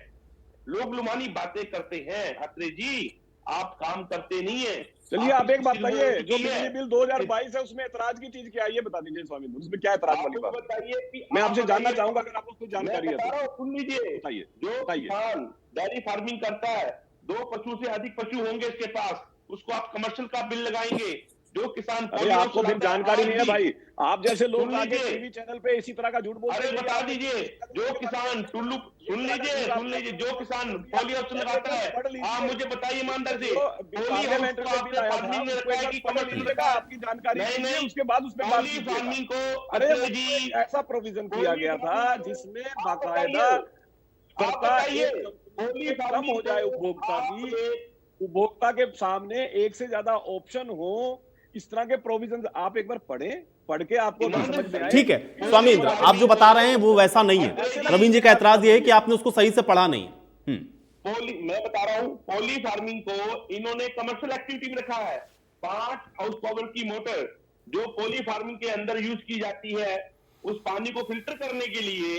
लोग लुमानी बातें करते हैं। अत्रे जी आप काम करते नहीं है। चलिए आप एक बात बताइए, जो बिजली बिल 2022 है उसमें ऐतराज की चीज क्या है ये बता दीजिए स्वामी, उसमें क्या ऐतराज वाली बात बताइए? मैं आपसे जानना चाहूंगा, अगर आपको कोई जानकारी है तो सुन लीजिए। बताइए। जो किसान डेयरी फार्मिंग करता है, 2 पशु से अधिक पशु होंगे इसके पास, उसको आप कमर्शियल का बिल लगाएंगे। जो किसान अरे आपको फिर जानकारी नहीं है भाई, आप जैसे लोग सुन आगे लीजिए। टीवी चैनल पे इसी तरह का झूठ बोलते अरे हैं। बता दीजिए, जो किसान टुल्लू, सुन लीजिए, जो किसान पोली हाउस लगाता है, आप मुझे बताइए ईमानदार से, पोली हाउस को आपने फार्मिंग में रखा है कि कमर्शियल में रखा है? आपकी जानकारी नहीं लीजिए, नहीं, उसके बाद उस पर बात पोली कीजिएगा। फार्मिंग को अरे अखिलेश वो जी, ऐसा प्रोविजन किया गया था जिसमें बाकायदा आप कर्ता बताइए, एक पोली कम फार्मिंग हो जाए को उपभोक्ता की, आपने उपभोक्ता के सामने एक से ज्यादा ऑप्शन हो, इस तरह के प्रोविजन आप एक बार पढ़ के आपको अगर समझ में आए। ठीक है स्वामी इंद्र, आप जो बता रहे हैं वो वैसा नहीं है। रवींद्र जी का एतराज ये है कि आपने उसको सही से पढ़ा नहीं। मैं बता रहा हूं, पोली फार्मिंग को इन्होंने कमर्शियल एक्टिविटी में रखा है। 5 हाउस पावर की मोटर जो पोली फार्मिंग के अंदर यूज की जाती है, उस पानी को फिल्टर करने के लिए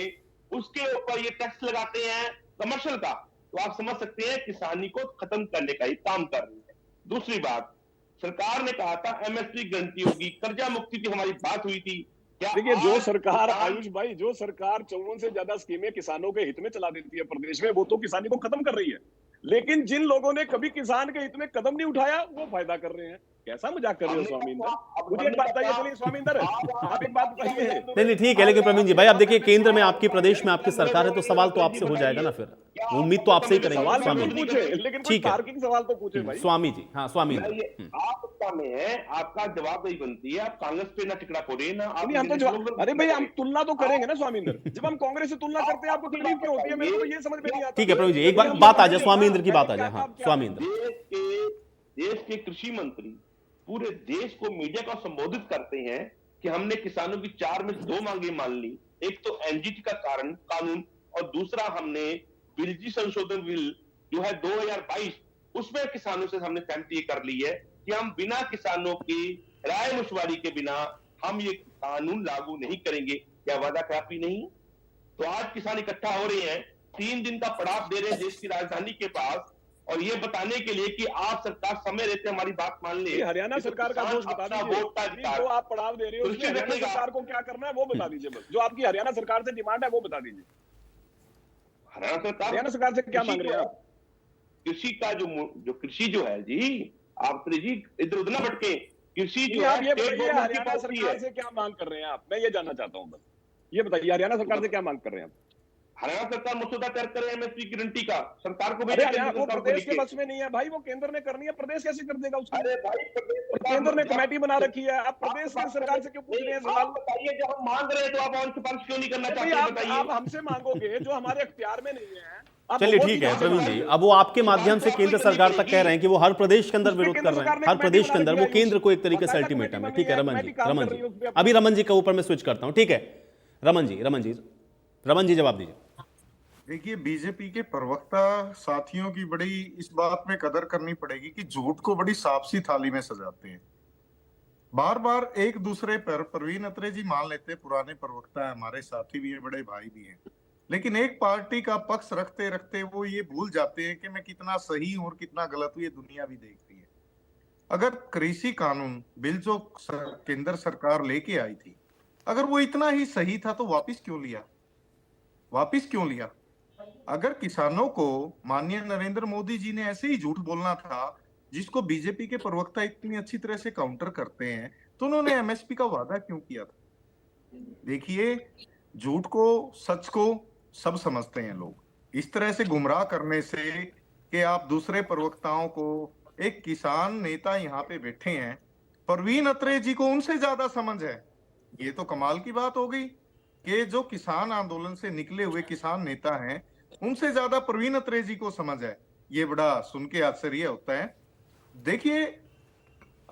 उसके ऊपर ये टैक्स लगाते हैं कमर्शियल का, तो आप समझ सकते हैं किसानी को खत्म करने का ही काम कर रही है। दूसरी बात, सरकार ने कहा था एमएसपी गारंटी होगी, कर्जा मुक्ति की हमारी बात हुई थी। क्या देखिए जो आज सरकार, किसान- आयुष भाई, जो सरकार 54 से ज्यादा स्कीमें किसानों के हित में चला देती है प्रदेश में, वो तो किसानी को खत्म कर रही है। लेकिन जिन लोगों ने कभी किसान के हित में कदम नहीं उठाया, वो फायदा कर रहे हैं। कैसा मजाक कर रहे हो स्वामी इंदर? मुझे एक बात बताइए, चलिए स्वामी इंदर आप एक बात बताइए। नहीं ठीक है, लेकिन प्रवीण जी भाई, आप देखिए केंद्र में आपकी, प्रदेश में आपकी सरकार है, तो सवाल तो आपसे हो जाएगा ना, फिर उम्मीद तो आपसे ही करेंगे सवाल स्वामी बिल्कुल जी। पूछे, लेकिन कोई ठीक है। तार्किक सवाल तो पूछे भाई। स्वामी जी, हाँ स्वामी इंद्र। आप सत्ता में है, आपका जवाब नहीं बनती है, आप कांग्रेस पे ना टिकड़ा फोड़े ना आप। नहीं, हम तो अरे भाई हम तुलना तो करेंगे ना स्वामी इंदर। जब हम कांग्रेस से तुलना करते हैं आपको तकलीफ क्यों होती है? मेरे को तो ये समझ में नहीं आता। ठीक है प्रवीण जी, एक बार बात आ जाए, स्वामी इंद्र की बात आ जाए। हाँ स्वामी इंद्र। देश के कृषि मंत्री पूरे देश को मीडिया का संबोधित करते हैं कि हमने किसानों की 4 में से 2 मांगे मान ली। एक तो एनजीटी का कानून, और दूसरा हमने बिजली संशोधन बिल जो है 2022, उसमें किसानों से हमने सहमति कर ली है कि हम बिना किसानों की राय मशवरे के बिना हम ये कानून लागू नहीं करेंगे। क्या वादा खिलाफी नहीं? तो आज किसान इकट्ठा हो रहे हैं, 3 दिन का पड़ाव दे रहे हैं देश की राजधानी के पास, और ये बताने के लिए कि आप सरकार समय रहते हमारी बात मान ले। हरियाणा सरकार का दोष बता दीजिए, जो आप पड़ाव दे रहे हो उसमें हरियाणा सरकार को क्या करना है वो बता दीजिए। बस जो आपकी हरियाणा सरकार से डिमांड है वो बता दीजिए। हरियाणा सरकार से क्या मांग रहे हैं आप? कृषि का जो कृषि जो है जी, आप जी इधर उधर ना भटके, कृषि जो आप ये है बताइए हरियाणा सरकार से क्या मांग कर रहे हैं आप? मैं ये जानना चाहता हूँ। बस ये बताइए हरियाणा सरकार से क्या मांग कर रहे हैं आप? हरियाणा सरकार मसौदा तैयार करे एमएसपी गारंटी का, सरकार को अरे वो प्रदेश के बस में नहीं है भाई, वो केंद्र ने करनी है, प्रदेश कैसे कर देगा उसको? अरे भाई केंद्र ने कमेटी बना रखी है, आप प्रदेश की सरकार से क्यों पूछ रहे हैं सवाल? बताइए, जब हम मांग रहे हैं तो आप और सिफारिश क्यों नहीं करना चाहते? बताइए। आप हमसे मांगोगे जो हमारे अख्तियार में नहीं है। चलिए ठीक है प्रवीण जी, अब वो आपके माध्यम से केंद्र सरकार तक कह रहे हैं कि वो हर प्रदेश के अंदर विरोध कर रहे हैं, हर प्रदेश के अंदर वो केंद्र को एक तरीके से अल्टीमेटम है। ठीक है रमन जी, अभी रमन जी के ऊपर मैं स्विच करता हूं। ठीक है रमन जी जवाब दीजिए। देखिए, बीजेपी के प्रवक्ता साथियों की बड़ी इस बात में कदर करनी पड़ेगी कि झूठ को बड़ी साफ-सी थाली में सजाते हैं। बार बार एक दूसरे पर, प्रवीण अत्रे जी मान लेते हैं, पुराने प्रवक्ता है, हमारे साथी भी है, बड़े भाई भी हैं, लेकिन एक पार्टी का पक्ष रखते रखते वो ये भूल जाते हैं कि मैं कितना सही हूं और कितना गलत हूं, ये दुनिया भी देख रही है। अगर कृषि कानून बिल जो केंद्र सरकार लेके आई थी, अगर वो इतना ही सही था तो वापिस क्यों लिया? अगर किसानों को माननीय नरेंद्र मोदी जी ने ऐसे ही झूठ बोलना था, जिसको बीजेपी के प्रवक्ता इतनी अच्छी तरह से काउंटर करते हैं, तो उन्होंने एमएसपी का वादा क्यों किया था? देखिए, झूठ को सच को सब समझते हैं लोग। इस तरह से गुमराह करने से कि आप दूसरे प्रवक्ताओं को, एक किसान नेता यहाँ पे बैठे हैं, प्रवीण अत्रे जी को उनसे ज्यादा समझ है। ये तो कमाल की बात हो गई कि जो किसान आंदोलन से निकले हुए किसान नेता हैं, उनसे ज्यादा प्रवीण अत्रे जी को समझ है। ये बड़ा सुन के आश्चर्य होता है। देखिए,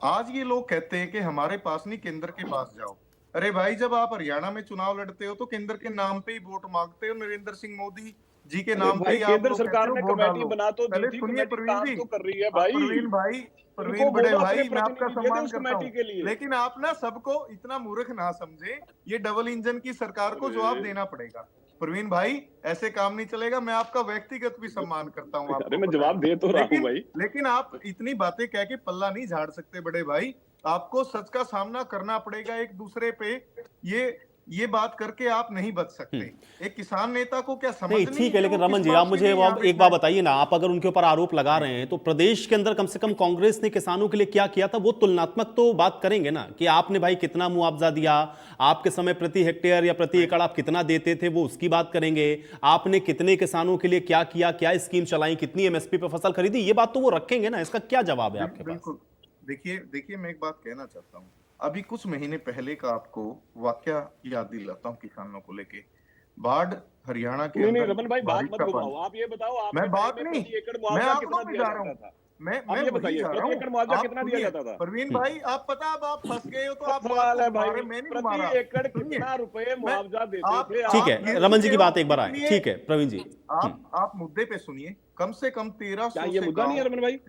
आज ये लोग कहते हैं कि हमारे पास नहीं, केंद्र के पास जाओ। अरे भाई, जब आप हरियाणा में चुनाव लड़ते हो तो केंद्र के नाम पे ही वोट मांगते हो, नरेंद्र सिंह मोदी जी के नाम पे ही आप केंद्र लोग सरकार कहते ने हो वोट कमेटी डालो। बना तो दी पहले थी, सुनिए कमेटी प्रवीण काम जी, तो कर रही है भाई। प्रवीण बड़े भाई, मैं आपका सम्मान करता कमेटी के लिए। हूँ, लेकिन आप ना सबको इतना मूर्ख ना समझे। ये डबल इंजन की सरकार को जवाब देना पड़ेगा। प्रवीण भाई, ऐसे काम नहीं चलेगा। मैं आपका व्यक्तिगत भी सम्मान करता हूँ। अरे मैं जवाब दे तो रहा हूँ भाई, लेकिन आप इतनी बातें कह के पल्ला नहीं झाड़ सकते बड़े भाई। आपको सच का सामना करना पड़ेगा एक दूसरे पे। ये ये बात करके आप नहीं बच सकते। एक किसान नेता को क्या समझ नहीं ठीक है, लेकिन रमन जी आप मुझे एक बात बताइए ना, आप अगर उनके ऊपर आरोप लगा रहे हैं तो प्रदेश के अंदर कम से कम कांग्रेस ने किसानों के लिए क्या किया था, वो तुलनात्मक तो बात करेंगे ना, कि आपने भाई कितना मुआवजा दिया, आपके समय प्रति हेक्टेयर या प्रति एकड़ आप कितना देते थे, वो उसकी बात करेंगे। आपने कितने किसानों के लिए क्या किया, क्या स्कीम चलाई, कितनी एमएसपी पे फसल खरीदी, ये बात तो वो रखेंगे ना। इसका क्या जवाब है आपके पास? बिल्कुल। देखिए मैं एक बात कहना चाहता हूँ। अभी कुछ महीने पहले का आपको वाकया याद दिलाता हूँ किसानों को लेके। बाढ़ हरियाणा के नहीं अंदर रमन भाई, बात बारिश मत का घुमाओ। पानी। आप ये बताओ, आप मैं बात नहीं, मैं आंकड़ों पे जा रहा हूँ। मैं ये बताइए, प्रति एकड़ मुआवजा आप कितना दिया जाता था? प्रवीण भाई आप पता, अब आप फंस गए हो तो आप सवाल है भाई, मैं नहीं घुमा रहा। प्रति एकड़ कितना रुपए मुआवजा देते थे? ठीक है, रमन जी की बात एक बार आए। ठीक है प्रवीण जी, आप मुद्दे पे सुनिए। कम से कम 1300 क्या ये मुद्दा नहीं है रमन भाई?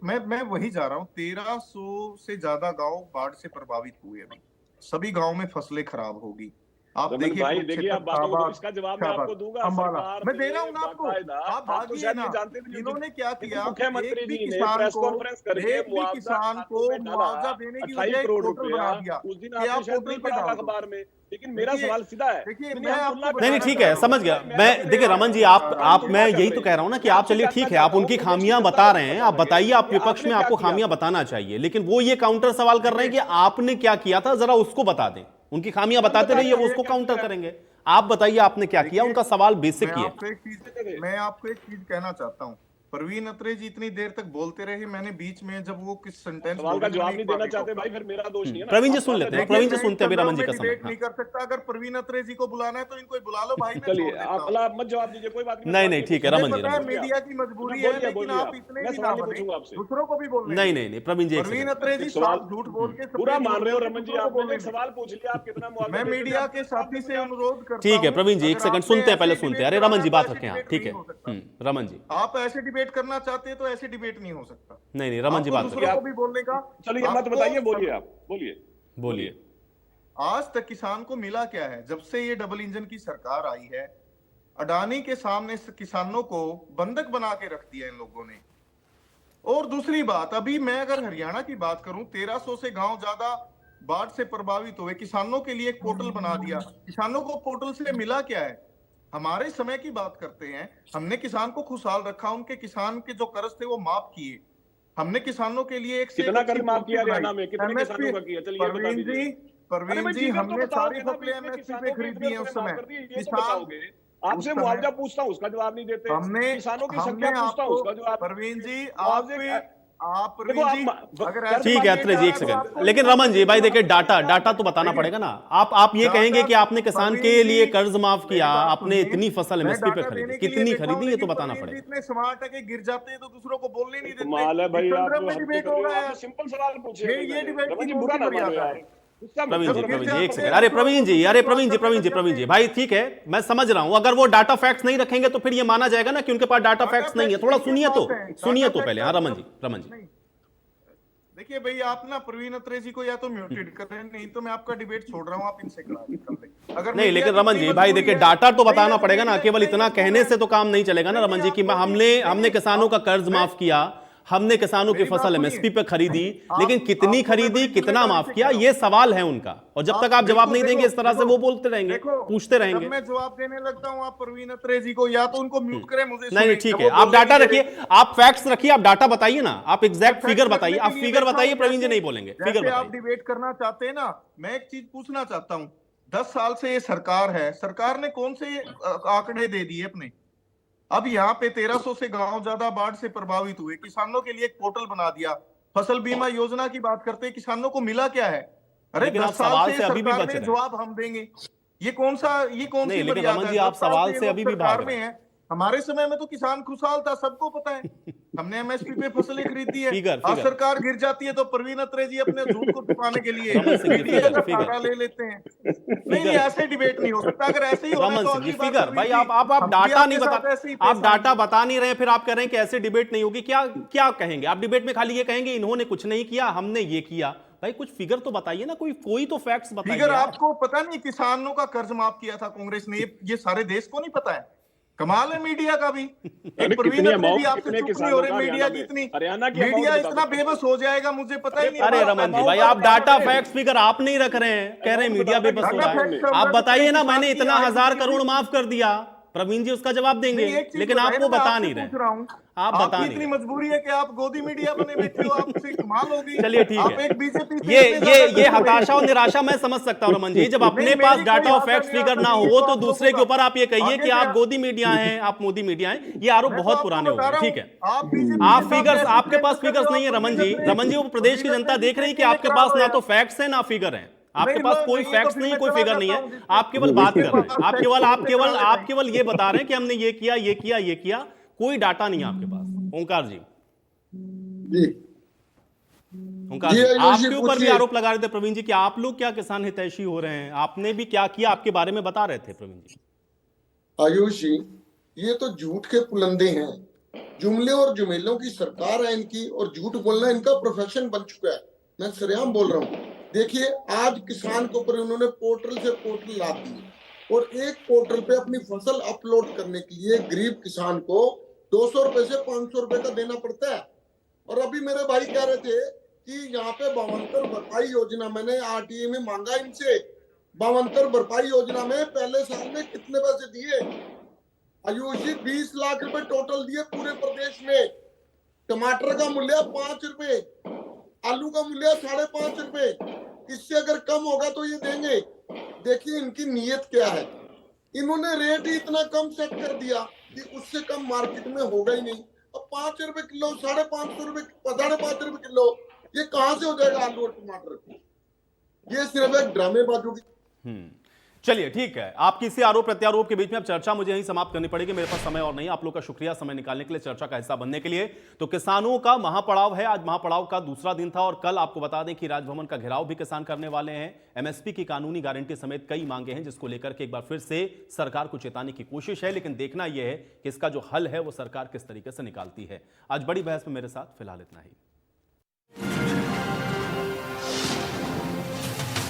मैं वही जा रहा हूँ। 1300 से ज्यादा गांव बाढ़ से प्रभावित हुए। अभी सभी गांव में फसलें खराब होगी। आप देखिए भाई, देखिए आप बातों को, इसका जवाब मैं आपको दूंगा। मैं दे रहा हूँ ना आपको। आप भागिए ना। इन्होंने क्या किया, मुख्यमंत्री एक भी जी ने किसान प्रेस को कॉन्फ्रेंस करके मुआवजा देने की वजह पोर्टल बना दिया। उस दिन आपने शायद नहीं पढ़ा अखबार में, लेकिन मेरा सवाल सीधा है। देखिए नहीं, मैं आपको नहीं ठीक है, समझ गया मैं। देखिए रमन जी, आप मैं यही तो कह रहा हूं ना कि आप चलिए ठीक है, आप उनकी खामियां बता रहे हैं, आप बताइए, आप विपक्ष में आपको खामियां बताना चाहिए, लेकिन वो ये काउंटर सवाल कर रहे हैं कि आपने क्या किया था, जरा उसको बता दें। उनकी खामियां बताते रहिए, वो उसको काउंटर करेंगे। आप बताइए आपने क्या किया, उनका सवाल बेसिक ही है। मैं आपको एक चीज कहना चाहता हूँ। प्रवीण अत्रे जी इतनी देर तक बोलते रहे, मैंने बीच में जब वो किस सेंटेंस सवाल का जवाब नहीं देना चाहते भाई, फिर मेरा दोष नहीं है ना। प्रवीण जी सुन लेते हैं, प्रवीण जी सुनते हैं अभी रमन जी का डिबेट नहीं कर सकता। अगर प्रवीण अत्रे जी को बुलाना है तो इनको बुला लो भाई। चलिए आप मत जवाब दीजिए, कोई बात नहीं ठीक है रमन जी, मीडिया की मजबूरी है, लेकिन आप इतने भी ना बने, दूसरों को भी बोलने। नहीं प्रवीण जी, प्रवीण अत्रे जी साफ झूठ बोल के पूरा मान रहे हो रमन जी। आपने एक सवाल पूछ लिया, आप कितना मुआवजा मैं मीडिया के साथी से अनुरोध करता हूं। ठीक है प्रवीण जी, एक सेकंड सुनते हैं, पहले सुनते हैं। अरे रमन जी बात रखें आप, ठीक है रमन जी। आप ऐसे डिबेट करना चाहते हैं तो ऐसे डिबेट नहीं हो सकता। नहीं रमन जी बात दूसरों को भी बोलने का। चलिए मत बताइए, बोलिए आप, बोलिए। आज तक किसान को मिला क्या है? जब से ये डबल इंजन की सरकार आई है, अडानी के सामने किसानों को बंधक बना के रख दिया इन लोगों ने। और दूसरी बात, अभी मैं अगर हरियाणा की बात करूं, 1300 से गांव ज्यादा बाढ़ से प्रभावित हुए। किसानों के लिए एक पोर्टल बना दिया। किसानों को पोर्टल से मिला क्या है? हमारे समय की बात करते हैं, हमने किसान को खुशहाल रखा, उनके किसान के जो कर्ज थे वो माफ किए। हमने किसानों के लिए एक कितना कर्ज माफ किया हरियाणा में, कितने किसानों का किया? चलिए परवीन जी हमने सारी फसलें एमएसपी पे खरीदी है उस समय। किसान आपसे मुआवजा पूछता हूँ, उसका जवाब नहीं देते। हमने किसानों की संख्या पूछता हूँ, उसका जवाब। परवीन जी ठीक है अत्रे जी, एक सेकंड। लेकिन रमन जी भाई देखिए, डाटा तो बताना पड़ेगा ना। आप ये कहेंगे कि आपने किसान के लिए कर्ज माफ किया, आपने इतनी फसल एमएसपी पे खरीदी, कितनी खरीदी ये तो बताना पड़ेगा। इतने स्मार्ट है कि गिर जाते हैं तो दूसरों को बोलने नहीं देते। कमाल है भाई, आप डिबेट होगा, सिंपल सवाल पूछे। ये डिबेट बुरा ना मानो यार। प्रवीण जी एक सेकंड। अरे प्रवीण जी भाई ठीक है, मैं समझ रहा हूं। अगर वो डाटा फैक्ट्स नहीं रखेंगे तो फिर ये माना जाएगा ना कि उनके पास डाटा फैक्ट्स नहीं है। थोड़ा सुनिए तो पहले। हाँ रमन जी देखिए भाई, आप ना प्रवीण अत्रे जी को या तो म्यूटेड कर रहे हैं, नहीं तो मैं आपका डिबेट छोड़ रहा हूं। आप इनसे अगर नहीं, लेकिन रमन जी भाई देखिए, डाटा तो बताना पड़ेगा ना। केवल इतना कहने से तो काम नहीं चलेगा ना रमन जी कि हमने किसानों का कर्ज माफ किया, हमने किसानों की फसल एमएसपी पे खरीदी, लेकिन कितनी खरीदी, कितना माफ किया, ये सवाल है उनका। और जब तक आप जवाब नहीं देंगे इस तरह से वो बोलते रहेंगे, पूछते रहेंगे। मैं जवाब देने लगता हूं, आप प्रवीण अत्रे जी को या तो उनको म्यूट करें, मुझे नहीं ठीक है, आप डाटा रखिए, आप फैक्ट्स रखिए, आप डाटा बताइए ना, आप एग्जैक्ट फिगर बताइए। आप फिगर बताइए, प्रवीण जी नहीं बोलेंगे, फिगर बताइए। आप डिबेट करना चाहते हैं ना, मैं एक चीज पूछना चाहता हूं। 10 साल से ये सरकार है, सरकार ने कौन से आंकड़े दे दिए अपने? अब यहाँ पे 1300 से गांव ज्यादा बाढ़ से प्रभावित हुए, किसानों के लिए एक पोर्टल बना दिया। फसल बीमा योजना की बात करते हैं, किसानों को मिला क्या है? अरे 10 साल से सरकार ने जवाब हम देंगे। ये कौन सी रमन जी, आप सवाल से अभी भी भाग रहे हैं। हमारे समय में तो किसान खुशहाल था, सबको पता है। हमने एमएसपी पे फसलें खरीदी है। आज सरकार गिर जाती है तो प्रवीण अत्रे जी अपने झूठ को छुपाने के लिए सहारा ले लेते हैं। नहीं ऐसे डिबेट नहीं हो सकता। अगर ऐसे ही होगा तो फिगर भाई, आप डाटा नहीं बता, आप डाटा बता नहीं रहे, फिर आप कह रहे हैं कि ऐसे डिबेट नहीं होगी। क्या कहेंगे आप डिबेट में? खाली ये कहेंगे इन्होंने कुछ नहीं किया, हमने ये किया। भाई कुछ फिगर तो बताइए ना, कोई तो फैक्ट्स बताइए। फिगर आपको पता नहीं? किसानों का कर्ज माफ किया था कांग्रेस ने, ये सारे देश को नहीं पता है। कमाल है मीडिया का भी। एक अरे प्रवीण कितने अग्रवाल amount, भी आपसे कितने चुप नहीं किसानों हो रहे, का मीडिया हरियाणा में? जितनी हरियाणा की मीडिया amount इतना बता बेबस हो जाएगा, मुझे पता ही नहीं। अरे पता। रमन जी भाई, आप डाटा फैक्ट्स फिगर आप नहीं रख रहे हैं, कह रहे हैं मीडिया बेबस हो रहा है। आप बताइए ना, मैंने इतना 1000 करोड़ माफ कर दिया, प्रवीण जी उसका जवाब देंगे, लेकिन आप वो बता नहीं रहे। आप बता आपकी नहीं इतनी रहे। मजबूरी है कि आप गोदी मीडिया बने बैठे हो, आपसे कमाल होगी। चलिए ठीक आप है, एक बीजेपी से ये इतने ये ज्यादा ये डरे हुए हताशा और हैं। निराशा मैं समझ सकता हूं रमन जी। जब अपने नहीं, पास मेरी डाटा कोई और आशा फैक्ट्स फिगर निराशा ना नहीं है, हो तो तो आप दूसरे लोगों के ऊपर का। आप ये कहिए आगे कि आप क्या? गोदी मीडिया हैं, आप मोदी मीडिया हैं, ये आरोप मैं तो बहुत आपको पुराने हो बता गए। रहा ठीक हूं, है, आप बीजेपी आप के साथ फिगर्स, ऐसे आपके पास ट्रेड कर फिगर्स रहे हो, नहीं है आप रमन तो जी। रमन जी, वो प्रदेश की जनता देख रही है कि आपके पास ना तो फैक्ट्स है ना फिगर है, आपके नहीं, पास लो, कोई नहीं है तो फैक्ट्स फिर नहीं, मैं कोई चला फिगर जाता नहीं हूँ है, जिससे- आप केवल बात कर रहे हैं। आप केवल जिससे- ये बता रहे हैं कि हमने ये किया, ये किया, ये किया, कोई डाटा नहीं है आपके पास। ओंकार जी, जी ओंकार जी, जी, आयुष जी, आपके ऊपर भी पूछिए। आरोप लगा रहे थे प्रवीण जी कि आप लोग क्या किसान हितैषी हो रहे हैं, आपने भी क्या किया, आपके बारे में बता रहे थे प्रवीण जी। आयुष जी, ये तो झूठ के पुलंदे हैं। जुमले और जुमेलों की सरकार है इनकी, और झूठ बोलना इनका प्रोफेशन बन चुका है। मैं सरेआम बोल रहा हूँ। देखिए, आज किसान के ऊपर उन्होंने पोर्टल से पोर्टल ला दिए, और एक पोर्टल पे अपनी फसल अपलोड करने के लिए गरीब किसान को 200 रुपए से 500 रुपए का देना पड़ता है। और अभी मेरे भाई कह रहे थे कि यहाँ पे भावांतर भरपाई योजना, मैंने आरटीए में मांगा इनसे, भावांतर भरपाई योजना में पहले साल में कितने पैसे दिए? आयुष जी, 20 लाख रुपए टोटल दिए पूरे प्रदेश में। टमाटर का मूल्य 5 रुपए, आलू का मूल्य 5.5 रुपए। इससे अगर कम होगा तो ये देंगे। देखिए इनकी नीयत क्या है। इन्होंने रेट ही इतना कम सेट कर दिया कि उससे कम मार्केट में होगा ही नहीं। अब 5 रुपए किलो, 550 रुपए, 5.5 रुपए किलो, ये कहां से हो जाएगा आलू और टमाटर? ये सिर्फ एक ड्रामेबाजों की। चलिए ठीक है, आपकी इसी आरोप प्रत्यारोप के बीच में अब चर्चा मुझे यहीं समाप्त करनी पड़ेगी, मेरे पास समय और नहीं। आप लोग का शुक्रिया समय निकालने के लिए, चर्चा का हिस्सा बनने के लिए। तो किसानों का महापड़ाव है, आज महापड़ाव का दूसरा दिन था, और कल आपको बता दें कि राजभवन का घेराव भी किसान करने वाले हैं। एमएसपी की कानूनी गारंटी समेत कई मांगे हैं, जिसको लेकर के एक बार फिर से सरकार को चेताने की कोशिश है, लेकिन देखना यह है कि इसका जो हल है वो सरकार किस तरीके से निकालती है। आज बड़ी बहस में मेरे साथ फिलहाल इतना ही।